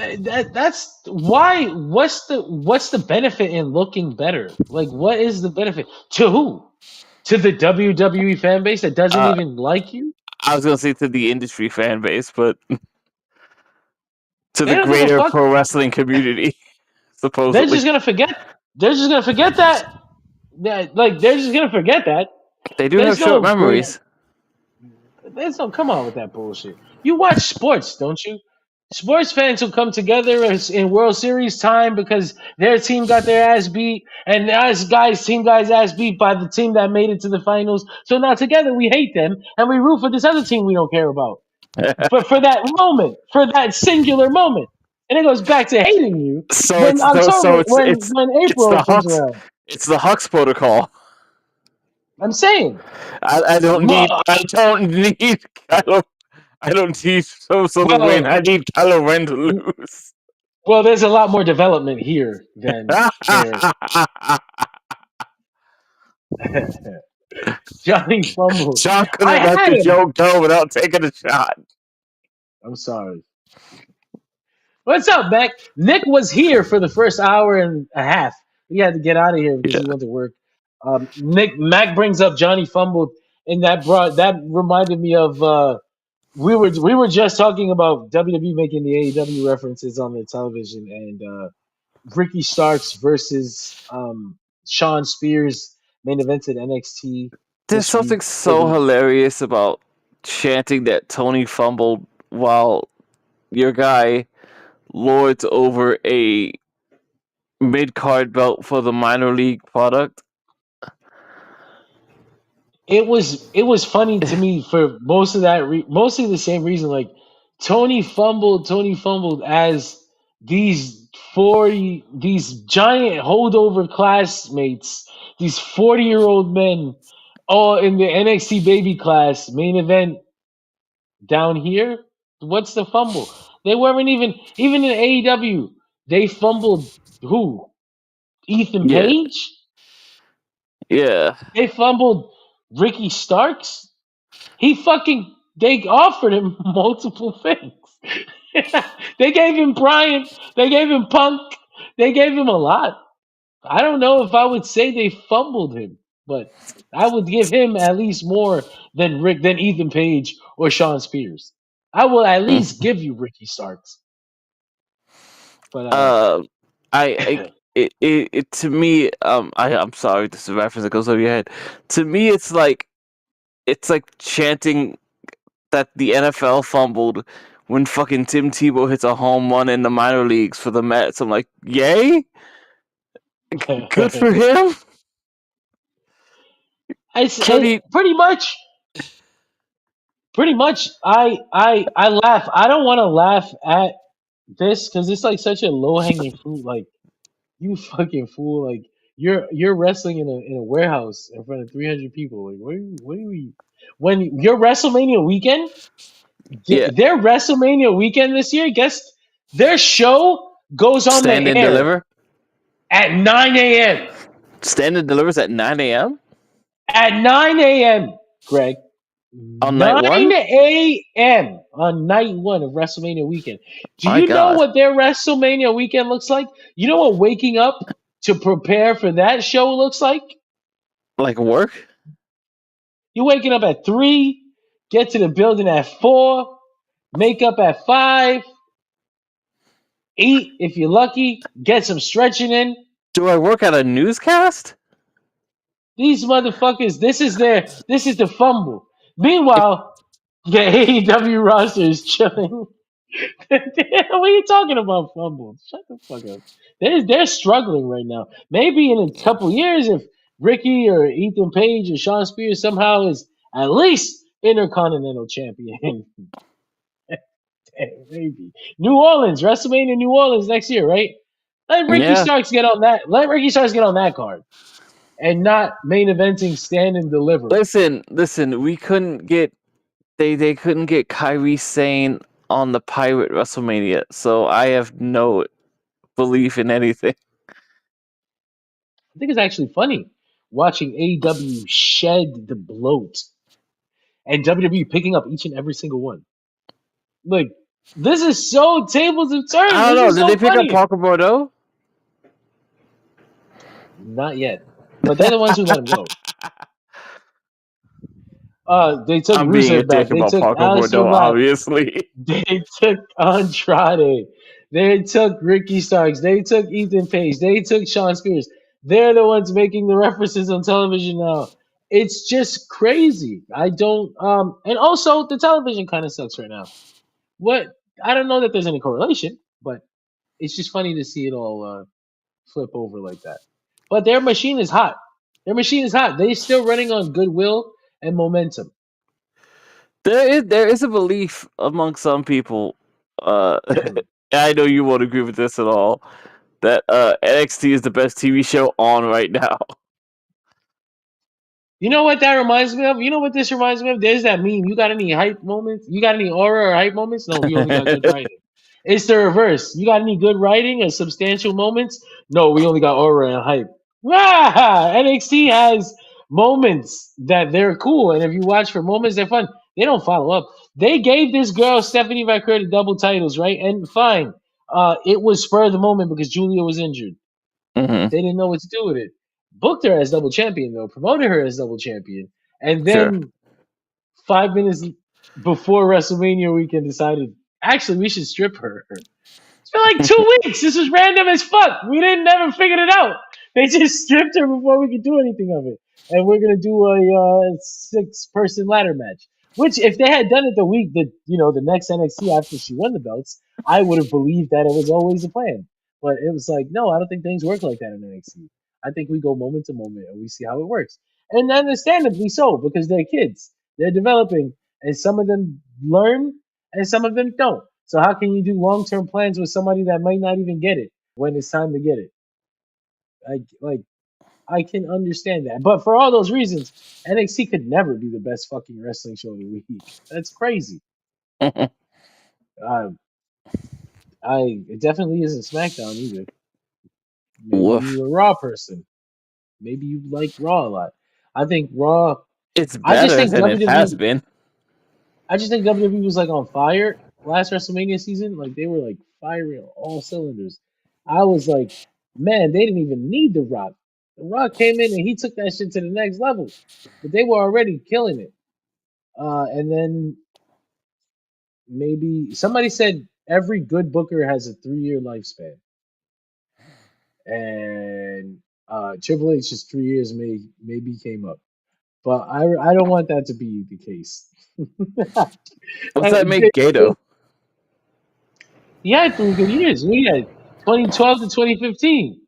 That's why. What's the benefit in looking better? Like, what is the benefit to who? To the WWE fan base that doesn't uh, even like you? I was gonna say to the industry fan base, but to They the don't give a greater fuck. pro wrestling community, They're supposedly just gonna forget. They're just gonna forget that. Like they're just gonna forget that. they do have There's short no great. memories. There's no come on with that bullshit. You watch sports, don't you? Sports fans will come together in World Series time because their team got their ass beat, and us guys, team guys, ass beat by the team that made it to the finals. So now together we hate them and we root for this other team we don't care about. But for that moment, for that singular moment, and it goes back to hating you So when when it's April the comes Hux around. it's the Hux protocol. I'm saying, I don't need well, Kylo. I don't need so to win. I well, need Kylo Ren to lose. well, there's a lot more development here than there. Johnny fumbled. Sean I couldn't let had the him. joke go without taking a shot. I'm sorry. What's up, Mac? Nick was here for the first hour and a half. He had to get out of here because Yeah. he went to work. Mac brings up Johnny fumbled, and that reminded me of we were just talking about WWE making the AEW references on their television, and Ricky Starks versus Sean Spears main evented NXT There's this week something for so the. hilarious about chanting that Tony fumbled while your guy lords over a mid card belt for the minor league product. It was funny to me for most of that mostly the same reason. Like Tony fumbled as these giant holdover classmates, these 40-year-old men, all in the NXT baby class main event down here. What's the fumble? They weren't even in AEW. They fumbled who? Ethan Yeah, Page. yeah. They fumbled Ricky Starks. They offered him multiple things. They gave him Brian, they gave him Punk, they gave him a lot. I don't know if I would say they fumbled him, but I would give him at least more than Ethan Page or Sean Spears. I will at least Mhm. give you Ricky Starks. But Uh, I it to me, I'm sorry, this is a reference that goes over your head. To me, it's like chanting that the NFL fumbled when fucking Tim Tebow hits a home run in the minor leagues for the Mets. I'm like, yay, good for him. Cody, pretty much. Pretty much, I laugh. I don't want to laugh at this because it's like such a low hanging fruit. Like you fucking fool! Like you're wrestling in a warehouse in front of 300 people. Like what are we? When your WrestleMania weekend, yeah, their WrestleMania weekend this year, guess their show goes on stand the and air deliver. at 9 a.m. Stand and delivers at 9 a.m. At 9 a.m. Greg. on night 1. 9 a.m. on night one of WrestleMania weekend. Do My you know God, what their WrestleMania weekend looks like? You know what waking up to prepare for that show looks like? like work. You're waking up at 3, get to the building at 4, make up at 5, eat if you're lucky, get some stretching in. Do I work at a newscast? These motherfuckers, this is the fumble. Meanwhile, the AEW roster is chilling. What are you talking about, fumbles? Shut the fuck up. They're struggling right now. Maybe in a couple years, if Ricky or Ethan Page or Sean Spears somehow is at least Intercontinental Champion. Maybe New Orleans, WrestleMania, New Orleans next year, right? Let Ricky Yeah. Starks get on that. Let Ricky Starks get on that card, and not main eventing Stand and Deliver. Listen. We couldn't get they couldn't get Kyrie Sane on the Pirate WrestleMania, so I have no belief in anything. I think it's actually funny watching AEW shed the bloat and WWE picking up each and every single one. Like, this is so tables have turned. I don't This know. is Did so they pick up funny. Parker Bordeaux? Not yet, but they're the ones who let him go. They took I'm being a Rusev back. dick They about took Parker Aleister Bordeaux, Black. obviously. They took Andrade. They took Ricky Starks. They took Ethan Page. They took Sean Spears. They're the ones making the references on television now. It's just crazy. I don't and also the television kind of sucks right now. What I don't know that there's any correlation, but it's just funny to see it all flip over like that. But their machine is hot. Their machine is hot. They're still running on goodwill and momentum. There is a belief among some people. I know you won't agree with this at all. That NXT is the best TV show on right now. You know what that reminds me of? You know what this reminds me of? There's that meme. You got any hype moments? You got any aura or hype moments? No, we only got good writing. It's the reverse. You got any good writing or substantial moments? No, we only got aura and hype. Ah, NXT has moments that they're cool, and if you watch for moments, they're fun. They don't follow up. They gave this girl Stephanie McCurdy the double titles, right? And fine, it was spur of the moment because Julia was injured. Hmm. They didn't know what to do with it. Booked her as double champion though, promoted her as double champion, and Sure. then 5 minutes before WrestleMania weekend decided actually we should strip her. It's been like 2 weeks. This was random as fuck. We didn't never figured it out. They just stripped her before we could do anything of it, and we're gonna do a 6-person ladder match. Which, if they had done it the week that the next NXT after she won the belts, I would have believed that it was always a plan. But it was like, no, I don't think things work like that in NXT. I think we go moment to moment and we see how it works, and understandably so because they're kids, they're developing, and some of them learn and some of them don't. So how can you do long term plans with somebody that might not even get it when it's time to get it? I can understand that, but for all those reasons, NXT could never be the best fucking wrestling show of the week. That's crazy. Uh, it definitely isn't SmackDown either. Maybe Woof. you a Raw person. Maybe you like Raw a lot. I think Raw. It's I just better think than it has WWE. been. I just think WWE was like on fire last WrestleMania season. Like they were like firing on all cylinders. I was like, man, they didn't even need The Rock. The Rock came in and he took that shit to the next level. But they were already killing it. And then maybe somebody said every good booker has a 3-year lifespan. And Triple H's 3 years maybe came up. But I don't want that to be the case. What's that make Gato? He had 3 good years. He had 2012 to 2015.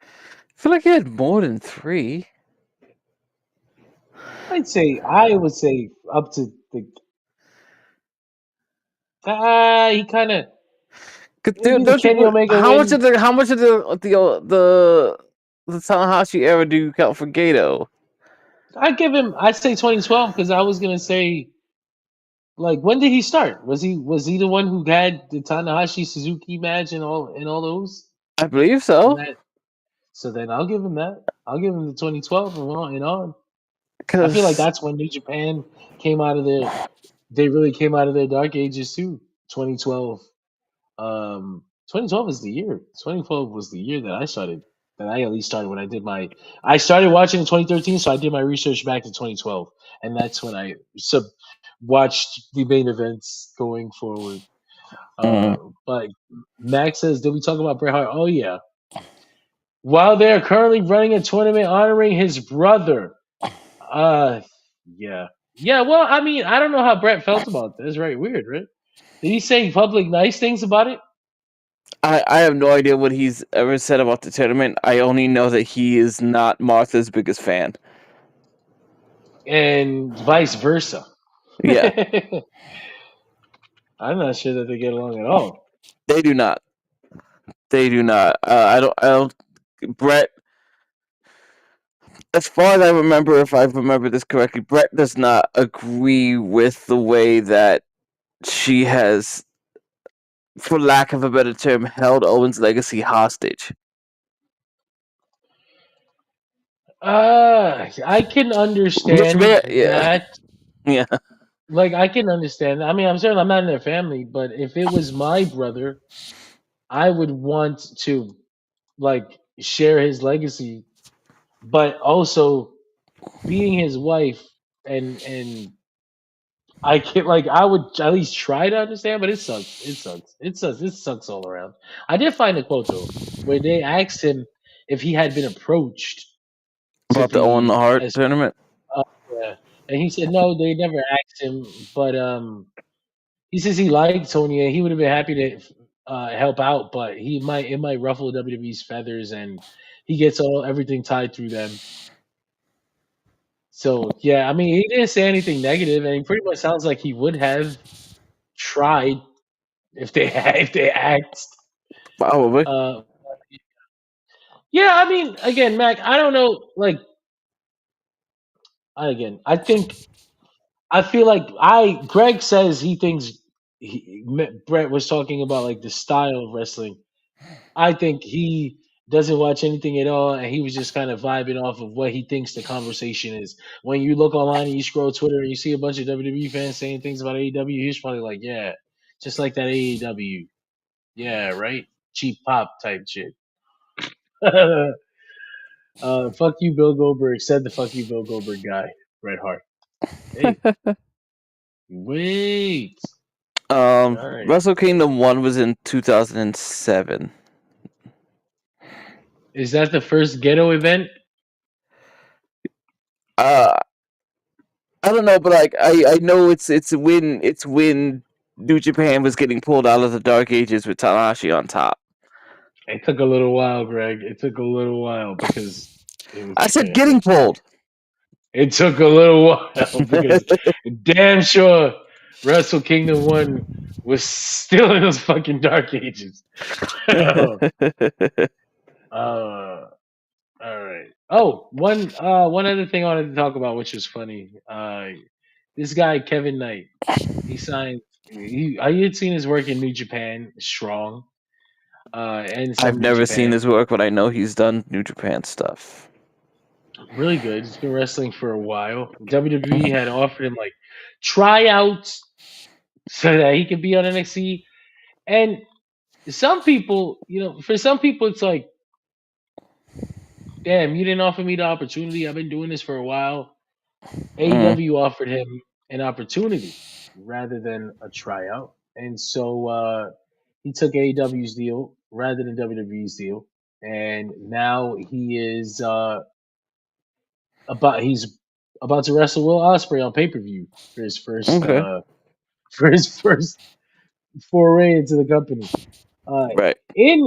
I feel like he had more than 3. I would say up to the. He kind of maybe the Don't you Kenny put Omega how much win. of the Tanahashi era do you count for Gato? I give him. I say 2012 because I was gonna say like when did he start? Was he the one who had the Tanahashi Suzuki match and all those? I believe And so. that so then I'll give him that. I'll give him the 2012 and on. I feel like Because that's when New Japan came out of their. They really came out of their dark ages too. 2012. 2012 is the year. 2012 was the year that I started. That I at least started when I did my. I started watching in 2013, so I did my research back to 2012, and that's when I watched the main events going forward. But Max says, "Did we talk about Bret Hart?" Oh yeah. While they're currently running a tournament honoring his brother. Uh, yeah, yeah. Well, I mean, I don't know how Bret felt about this. Right, weird, right? Did he say public nice things about it? I have no idea what he's ever said about the tournament. I only know that he is not Martha's biggest fan. And vice versa. Yeah, I'm not sure that they get along at all. they do not. They do not. I don't. Brett, as far as I remember, if I remember this correctly, Brett does not agree with the way that she has, for lack of a better term, held Owen's legacy hostage. I can Which understand may, yeah, that. yeah. Like, I can understand. I mean, I'm not in their family, but if it was my brother, I would want to like share his legacy, but also being his wife and I can like I would at least try to understand, but it sucks. It sucks. It sucks. It sucks all around. I did find a quote though where they asked him if he had been approached to About the Owen be Hart as tournament. yeah, and he said no, they never asked him, but He says he liked Tony and he would have been happy to help out, but it might ruffle WWE's feathers, and he gets everything tied through them. So yeah, I mean, he didn't say anything negative, and he pretty much sounds like he would have tried if they if they asked. Probably. Uh, yeah, I mean, again, Mac, I don't know. Like, again, I feel like Greg says he thinks Brett was talking about like the style of wrestling. I think he doesn't watch anything at all, and he was just kind of vibing off of what he thinks the conversation is. When you look online and you scroll Twitter and you see a bunch of WWE fans saying things about AEW, he's probably like, "Yeah, just like that AEW, yeah, right, cheap pop type shit." Fuck you, Bill Goldberg. Said the fuck you, Bill Goldberg guy, Bret Hart. Hey, wait. All right, Wrestle Kingdom 1 was in 2007. is that the first ghetto event? Uh, I don't know, but like I know it's when New Japan was getting pulled out of the Dark Ages with Tanahashi on top. It took a little while, Greg. It took a little while because it was I said Japan. getting pulled. It took a little while because damn sure Wrestle Kingdom 1 was still in those fucking dark ages. All right. Oh, one other thing I wanted to talk about, which is funny. This guy Kevin Knight, he signed. I had seen his work in New Japan, Strong, and I've some New never seen Japan. his work, but I know he's done New Japan stuff. Really good. He's been wrestling for a while. WWE had offered him like tryouts so that he could be on NXT. And some people, for some people, it's like, damn, you didn't offer me the opportunity. I've been doing this for a while. AEW offered him an opportunity rather than a tryout. And so he took AEW's deal rather than WWE's deal. And now he's about to wrestle Will Ospreay on pay-per-view for his first Okay. foray into the company. Right. In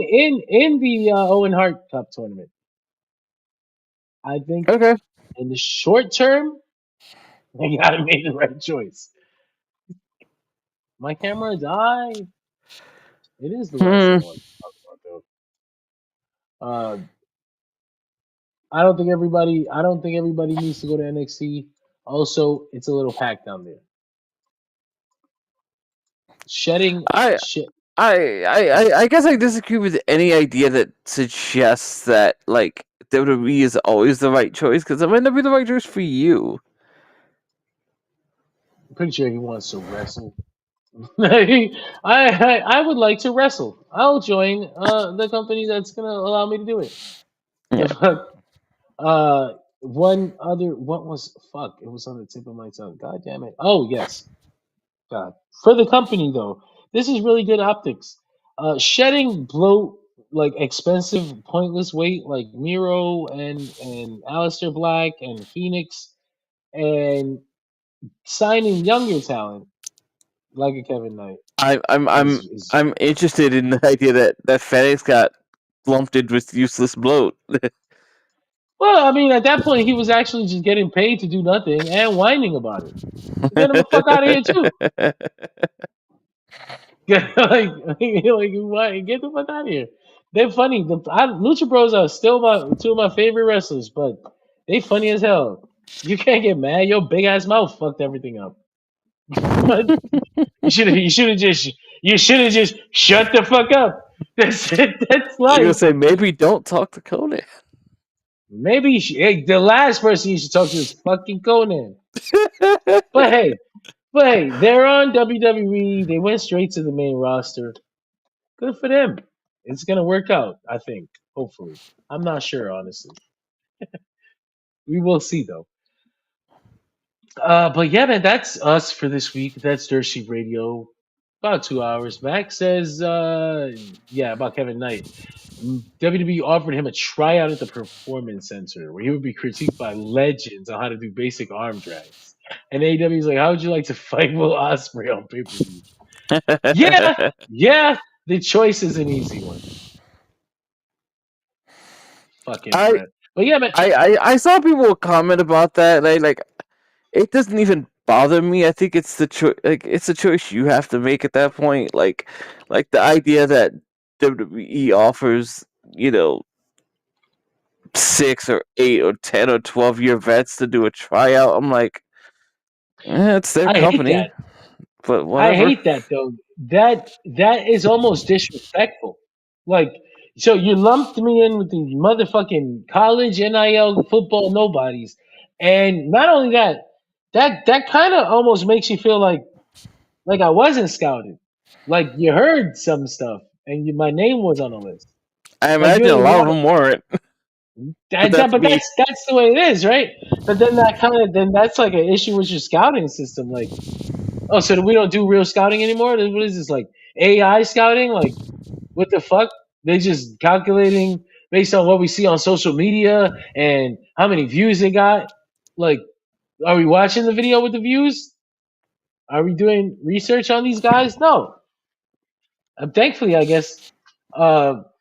the Owen Hart Cup tournament, I think Okay. in the short term, they gotta make the right choice. My camera died. It is the Hmm. wrestling I want to talk about though. I don't think everybody needs to go to NXT. Also, it's a little packed down there. Shedding I shit. I guess I disagree with any idea that suggests that like WWE is always the right choice, because it might not be the right choice for you. I'm pretty sure he wants to wrestle. I would like to wrestle. I'll join the company that's gonna allow me to do it. The Yeah. fuck. One other. What was fuck? It was on the tip of my tongue. God damn it. Oh yes. God. For the company though, this is really good optics. Shedding bloat like expensive, pointless weight like Miro and Aleister Black and Phoenix, and signing younger talent like a Kevin Knight I, I'm I'm is I'm interested in the idea that FedEx got lumped in with useless bloat. well. I mean, at that point, he was actually just getting paid to do nothing and whining about it. Get him the fuck out of here too. Why? Get the fuck out of here. They're funny. Lucha Bros are still two of my favorite wrestlers, but they funny as hell. You can't get mad. Your big ass mouth fucked everything up. But you should have just shut the fuck up. That's it. That's You're gonna life. say maybe don't talk to Cody. Maybe hey, the last person you should talk to is fucking Conan. But hey, they're on WWE. They went straight to the main roster. Good for them. It's gonna work out, I think. Hopefully, I'm not sure, honestly. We will see though. But yeah, man, that's us for this week. That's Dirt Sheet Radio. About 2 hours. Max says, yeah, about Kevin Knight. WWE offered him a tryout at the Performance Center where he would be critiqued by legends on how to do basic arm drags. And AEW's like, how would you like to fight Will Ospreay on pay per view? Yeah. The choice is an easy one. Fucking I, Brett. But yeah, man. I saw people comment about that. Like it doesn't even bother me. I think it's it's a choice you have to make at that point. Like the idea that WWE offers, 6 or 8 or 10 or 12 year vets to do a tryout. I'm like, it's their I hate company, that. but I whatever. hate that though. That is almost disrespectful. Like, so you lumped me in with these motherfucking college NIL football nobodies, and not only that, that kind of almost makes you feel like I wasn't scouted. Like you heard some stuff, and my name was on the list. I Like you imagine a didn't lot of want them weren't, but but me. that's the way it is, right? But then that's like an issue with your scouting system. Like, oh, so we don't do real scouting anymore? What is this, like AI scouting? Like, what the fuck? They just calculating based on what we see on social media and how many views they got. Like, are we watching the video with the views? Are we doing research on these guys? No. Thankfully, I guess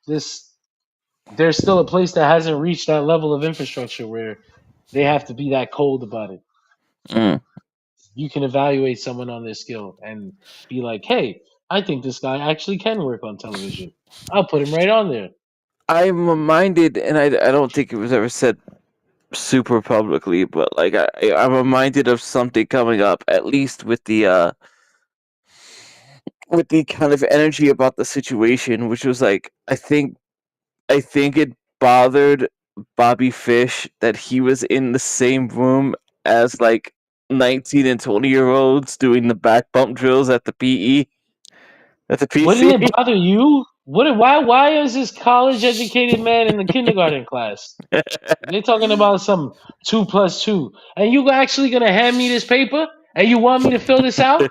this there's still a place that hasn't reached that level of infrastructure where they have to be that cold about it. Mm. You can evaluate someone on their skill and be like, hey, I think this guy actually can work on television. I'll put him right on there. I'm reminded, and I don't think it was ever said super publicly, but like I'm reminded of something coming up, at least with the kind of energy about the situation, which was like I think it bothered Bobby Fish that he was in the same room as like 19 and 20-year olds doing the back bump drills at the PE at the Wouldn't PC. it bother you? Why is this college educated man in the kindergarten class? They're talking about some 2 plus 2. And you actually gonna hand me this paper? And you want me to fill this out?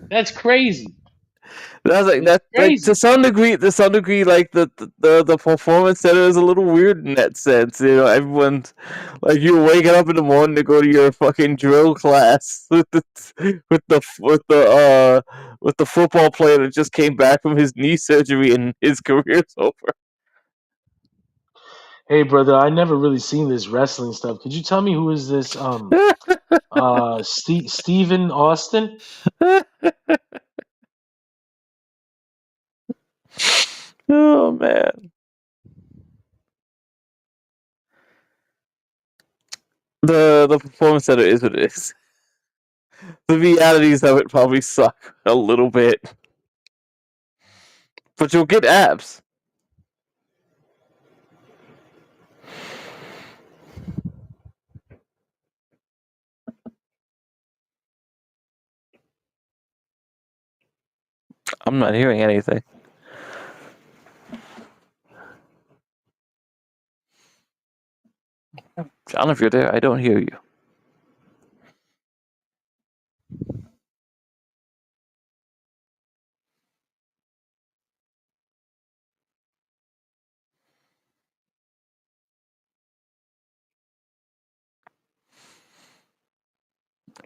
That's crazy. That's like It's that like crazy. to some degree, like the performance center is a little weird in that sense. Everyone's like you're waking up in the morning to go to your fucking drill class with the football player that just came back from his knee surgery and his career's over. Hey brother, I never really seen this wrestling stuff. Could you tell me who is this Steven Austin? Oh man, the performance center is what it is. The realities of it probably suck a little bit, but you'll get abs. I'm not hearing anything. John, if you're there, I don't hear you.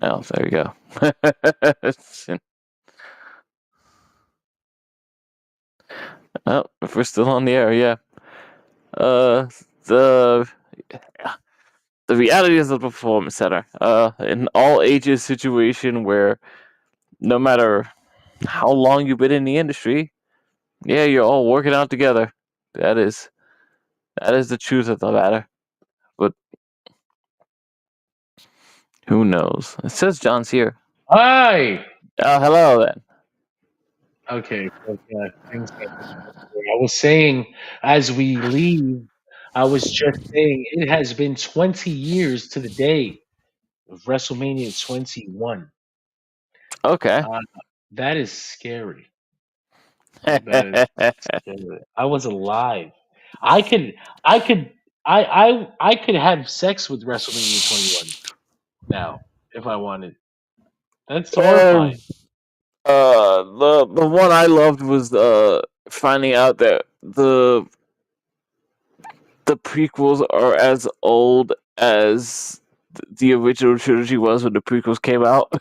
Oh, there you go. Oh, if we're still on the air, yeah. Uh, the the reality is the performance center. An all ages situation where no matter how long you've been in the industry, yeah, you're all working out together. That is the truth of the matter. But who knows? It says John's here. Hi. Oh, hello then. Okay. Things got disrupted. I was saying as we leave, I was just saying it has been 20 years to the day of WrestleMania 21. Okay. Uh, that is scary. That is scary. I was alive. I could, I could, I could have sex with WrestleMania 21 now if I wanted. That's um, horrifying. the one I loved was finding out that the prequels are as old as the original trilogy was when the prequels came out.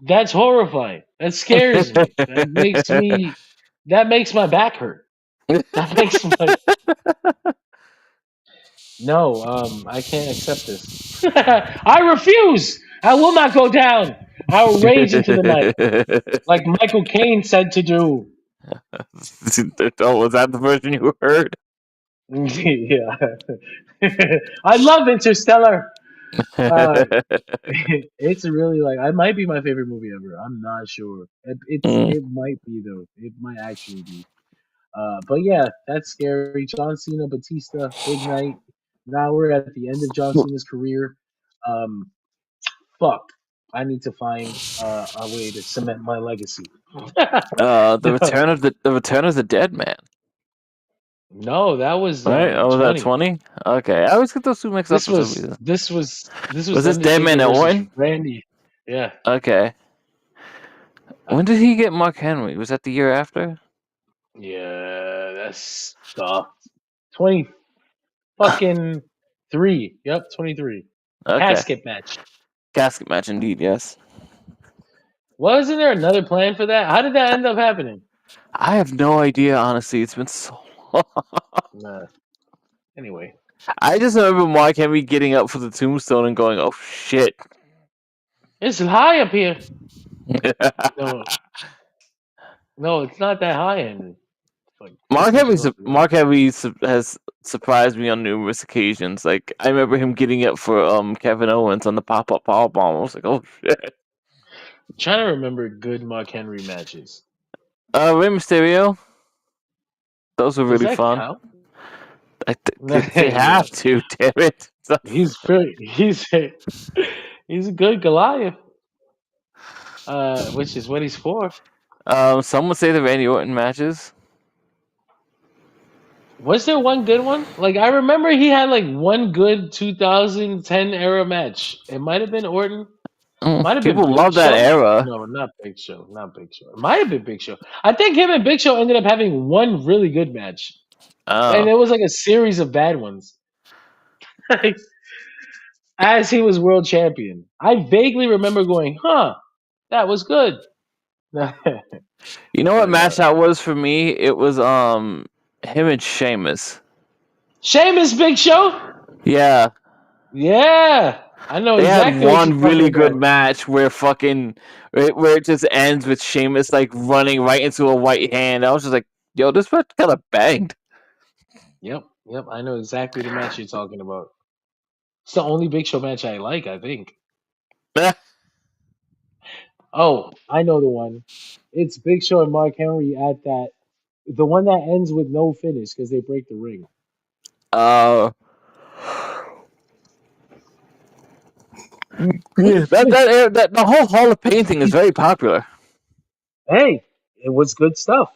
That's horrifying. That scares me. That makes my back hurt. That makes my no. I can't accept this. I refuse. I will not go down. I will rage into the night, like Michael Caine said to do. Oh, was that the version you heard? Yeah. I love Interstellar. Uh, it's really like it might be my favorite movie ever. I'm not sure. Mm. It might be though. It might actually be. But yeah, that's scary. John Cena, Batista, big night. Now we're at the end of John Cena's career. Um, fuck. I need to find a way to cement my legacy. The return of the dead man. No, that was Right? Oh, was that 20. 20? Okay, I always get those two mixed up for some reason. This Was was this Dead Man Undertaker at versus Orton? Randy. Yeah. Okay. Uh, When did he get Mark Henry? Was that the year after? Yeah, that's stuff. 20 fucking 3. Yep, 23. Okay. Casket match. Casket match, indeed, yes. Wasn't there another plan for that? How did that end up happening? I have no idea, honestly. It's been so long. Nah. Anyway. I just remember Mark Henry getting up for the tombstone and going, oh shit. It's high up here. No, no, it's not that high, Henry. It's like 6 inches off the ground. Mark Henry has surprised me on numerous occasions. Like, I remember him getting up for Kevin Owens on the pop-up powerbomb. I was like, oh shit. I'm trying to remember good Mark Henry matches. Rey Mysterio. Those were Does really that fun. count? They have to, damn it. He's he's a good Goliath. Which is what he's for. Some would say the Randy Orton matches. Was there one good one? Like I remember he had like one good 2010 era match. It might have been Orton. Might have been People Big love that Show. era. No, not Big Show. Not Big Show. It might have been Big Show. I think him and Big Show ended up having one really good match, and Oh. it was like a series of bad ones. As he was world champion, I vaguely remember going, "Huh, that was good." You know what But, match that was for me? It was him and Sheamus. Sheamus, Big Show. Yeah. Yeah, I know They exactly had what one you're really talking good about. match where it just ends with Sheamus like running right into a white hand. I was just like, yo, this match kind of banged. Yep, I know exactly the match you're talking about. It's the only Big Show match I like, I think. Oh, I know the one. It's Big Show and Mark Henry at the one that ends with no finish because they break the ring. Yeah, that the whole Hall of Pain thing is very popular. Hey, it was good stuff.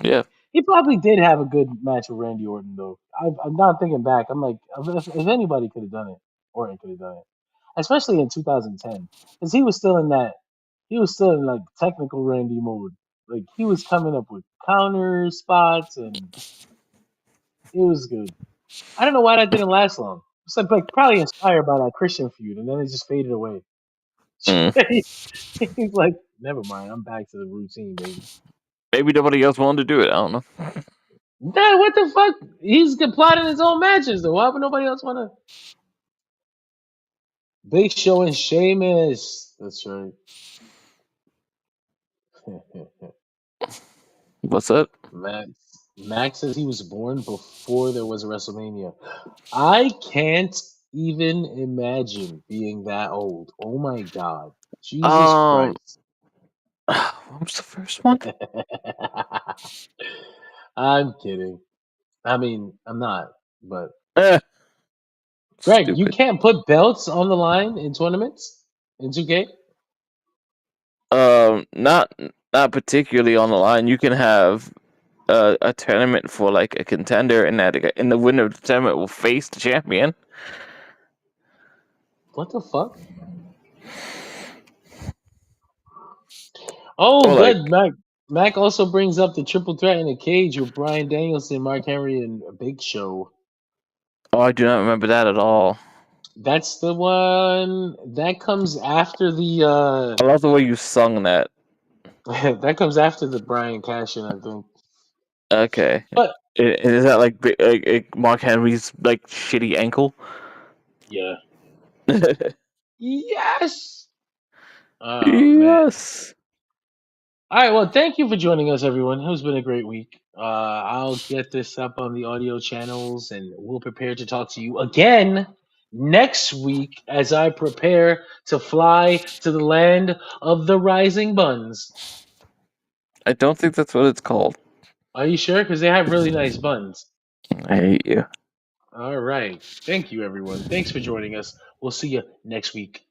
Yeah. He probably did have a good match with Randy Orton, though. I'm not thinking back. I'm like, if anybody could have done it, Orton could have done it, especially in 2010, because he was still in like technical Randy mode. Like he was coming up with counter spots, and it was good. I don't know why that didn't last long. It's like probably inspired by that Christian feud, and then it just faded away. Mm. He's like, never mind, I'm back to the routine, baby. Maybe nobody else wanted to do it. I don't know. Dad, what the fuck? He's plotting his own matches, though. Why would nobody else want to? Big Show and Sheamus. That's right. What's up? Max says he was born before there was a WrestleMania. I can't even imagine being that old. Oh my god. Jesus Christ. What was the first one? I'm kidding. I mean, I'm not, but Eh, Greg, you stupid. can't put belts on the line in tournaments in 2K? Not particularly on the line. You can have a tournament for like a contender, and the winner of the tournament will face the champion. What the fuck? Oh, Or good. like, Mac also brings up the triple threat in a cage with Brian Danielson, Mark Henry, and Big Show. oh, I do not remember that at all. That's the one that comes after the I love the way you sung that. that comes after the Brian Cashin, I think. Okay. But Is that like Mark Henry's like shitty ankle? yeah, yes. Oh man. Yes. All right. Well, thank you for joining us, everyone. It's been a great week. I'll get this up on the audio channels, and we'll prepare to talk to you again next week as I prepare to fly to the land of the rising buns. I don't think that's what it's called. Are you sure? Because they have really nice buns. I hate you. All right. Thank you, everyone. Thanks for joining us. We'll see you next week.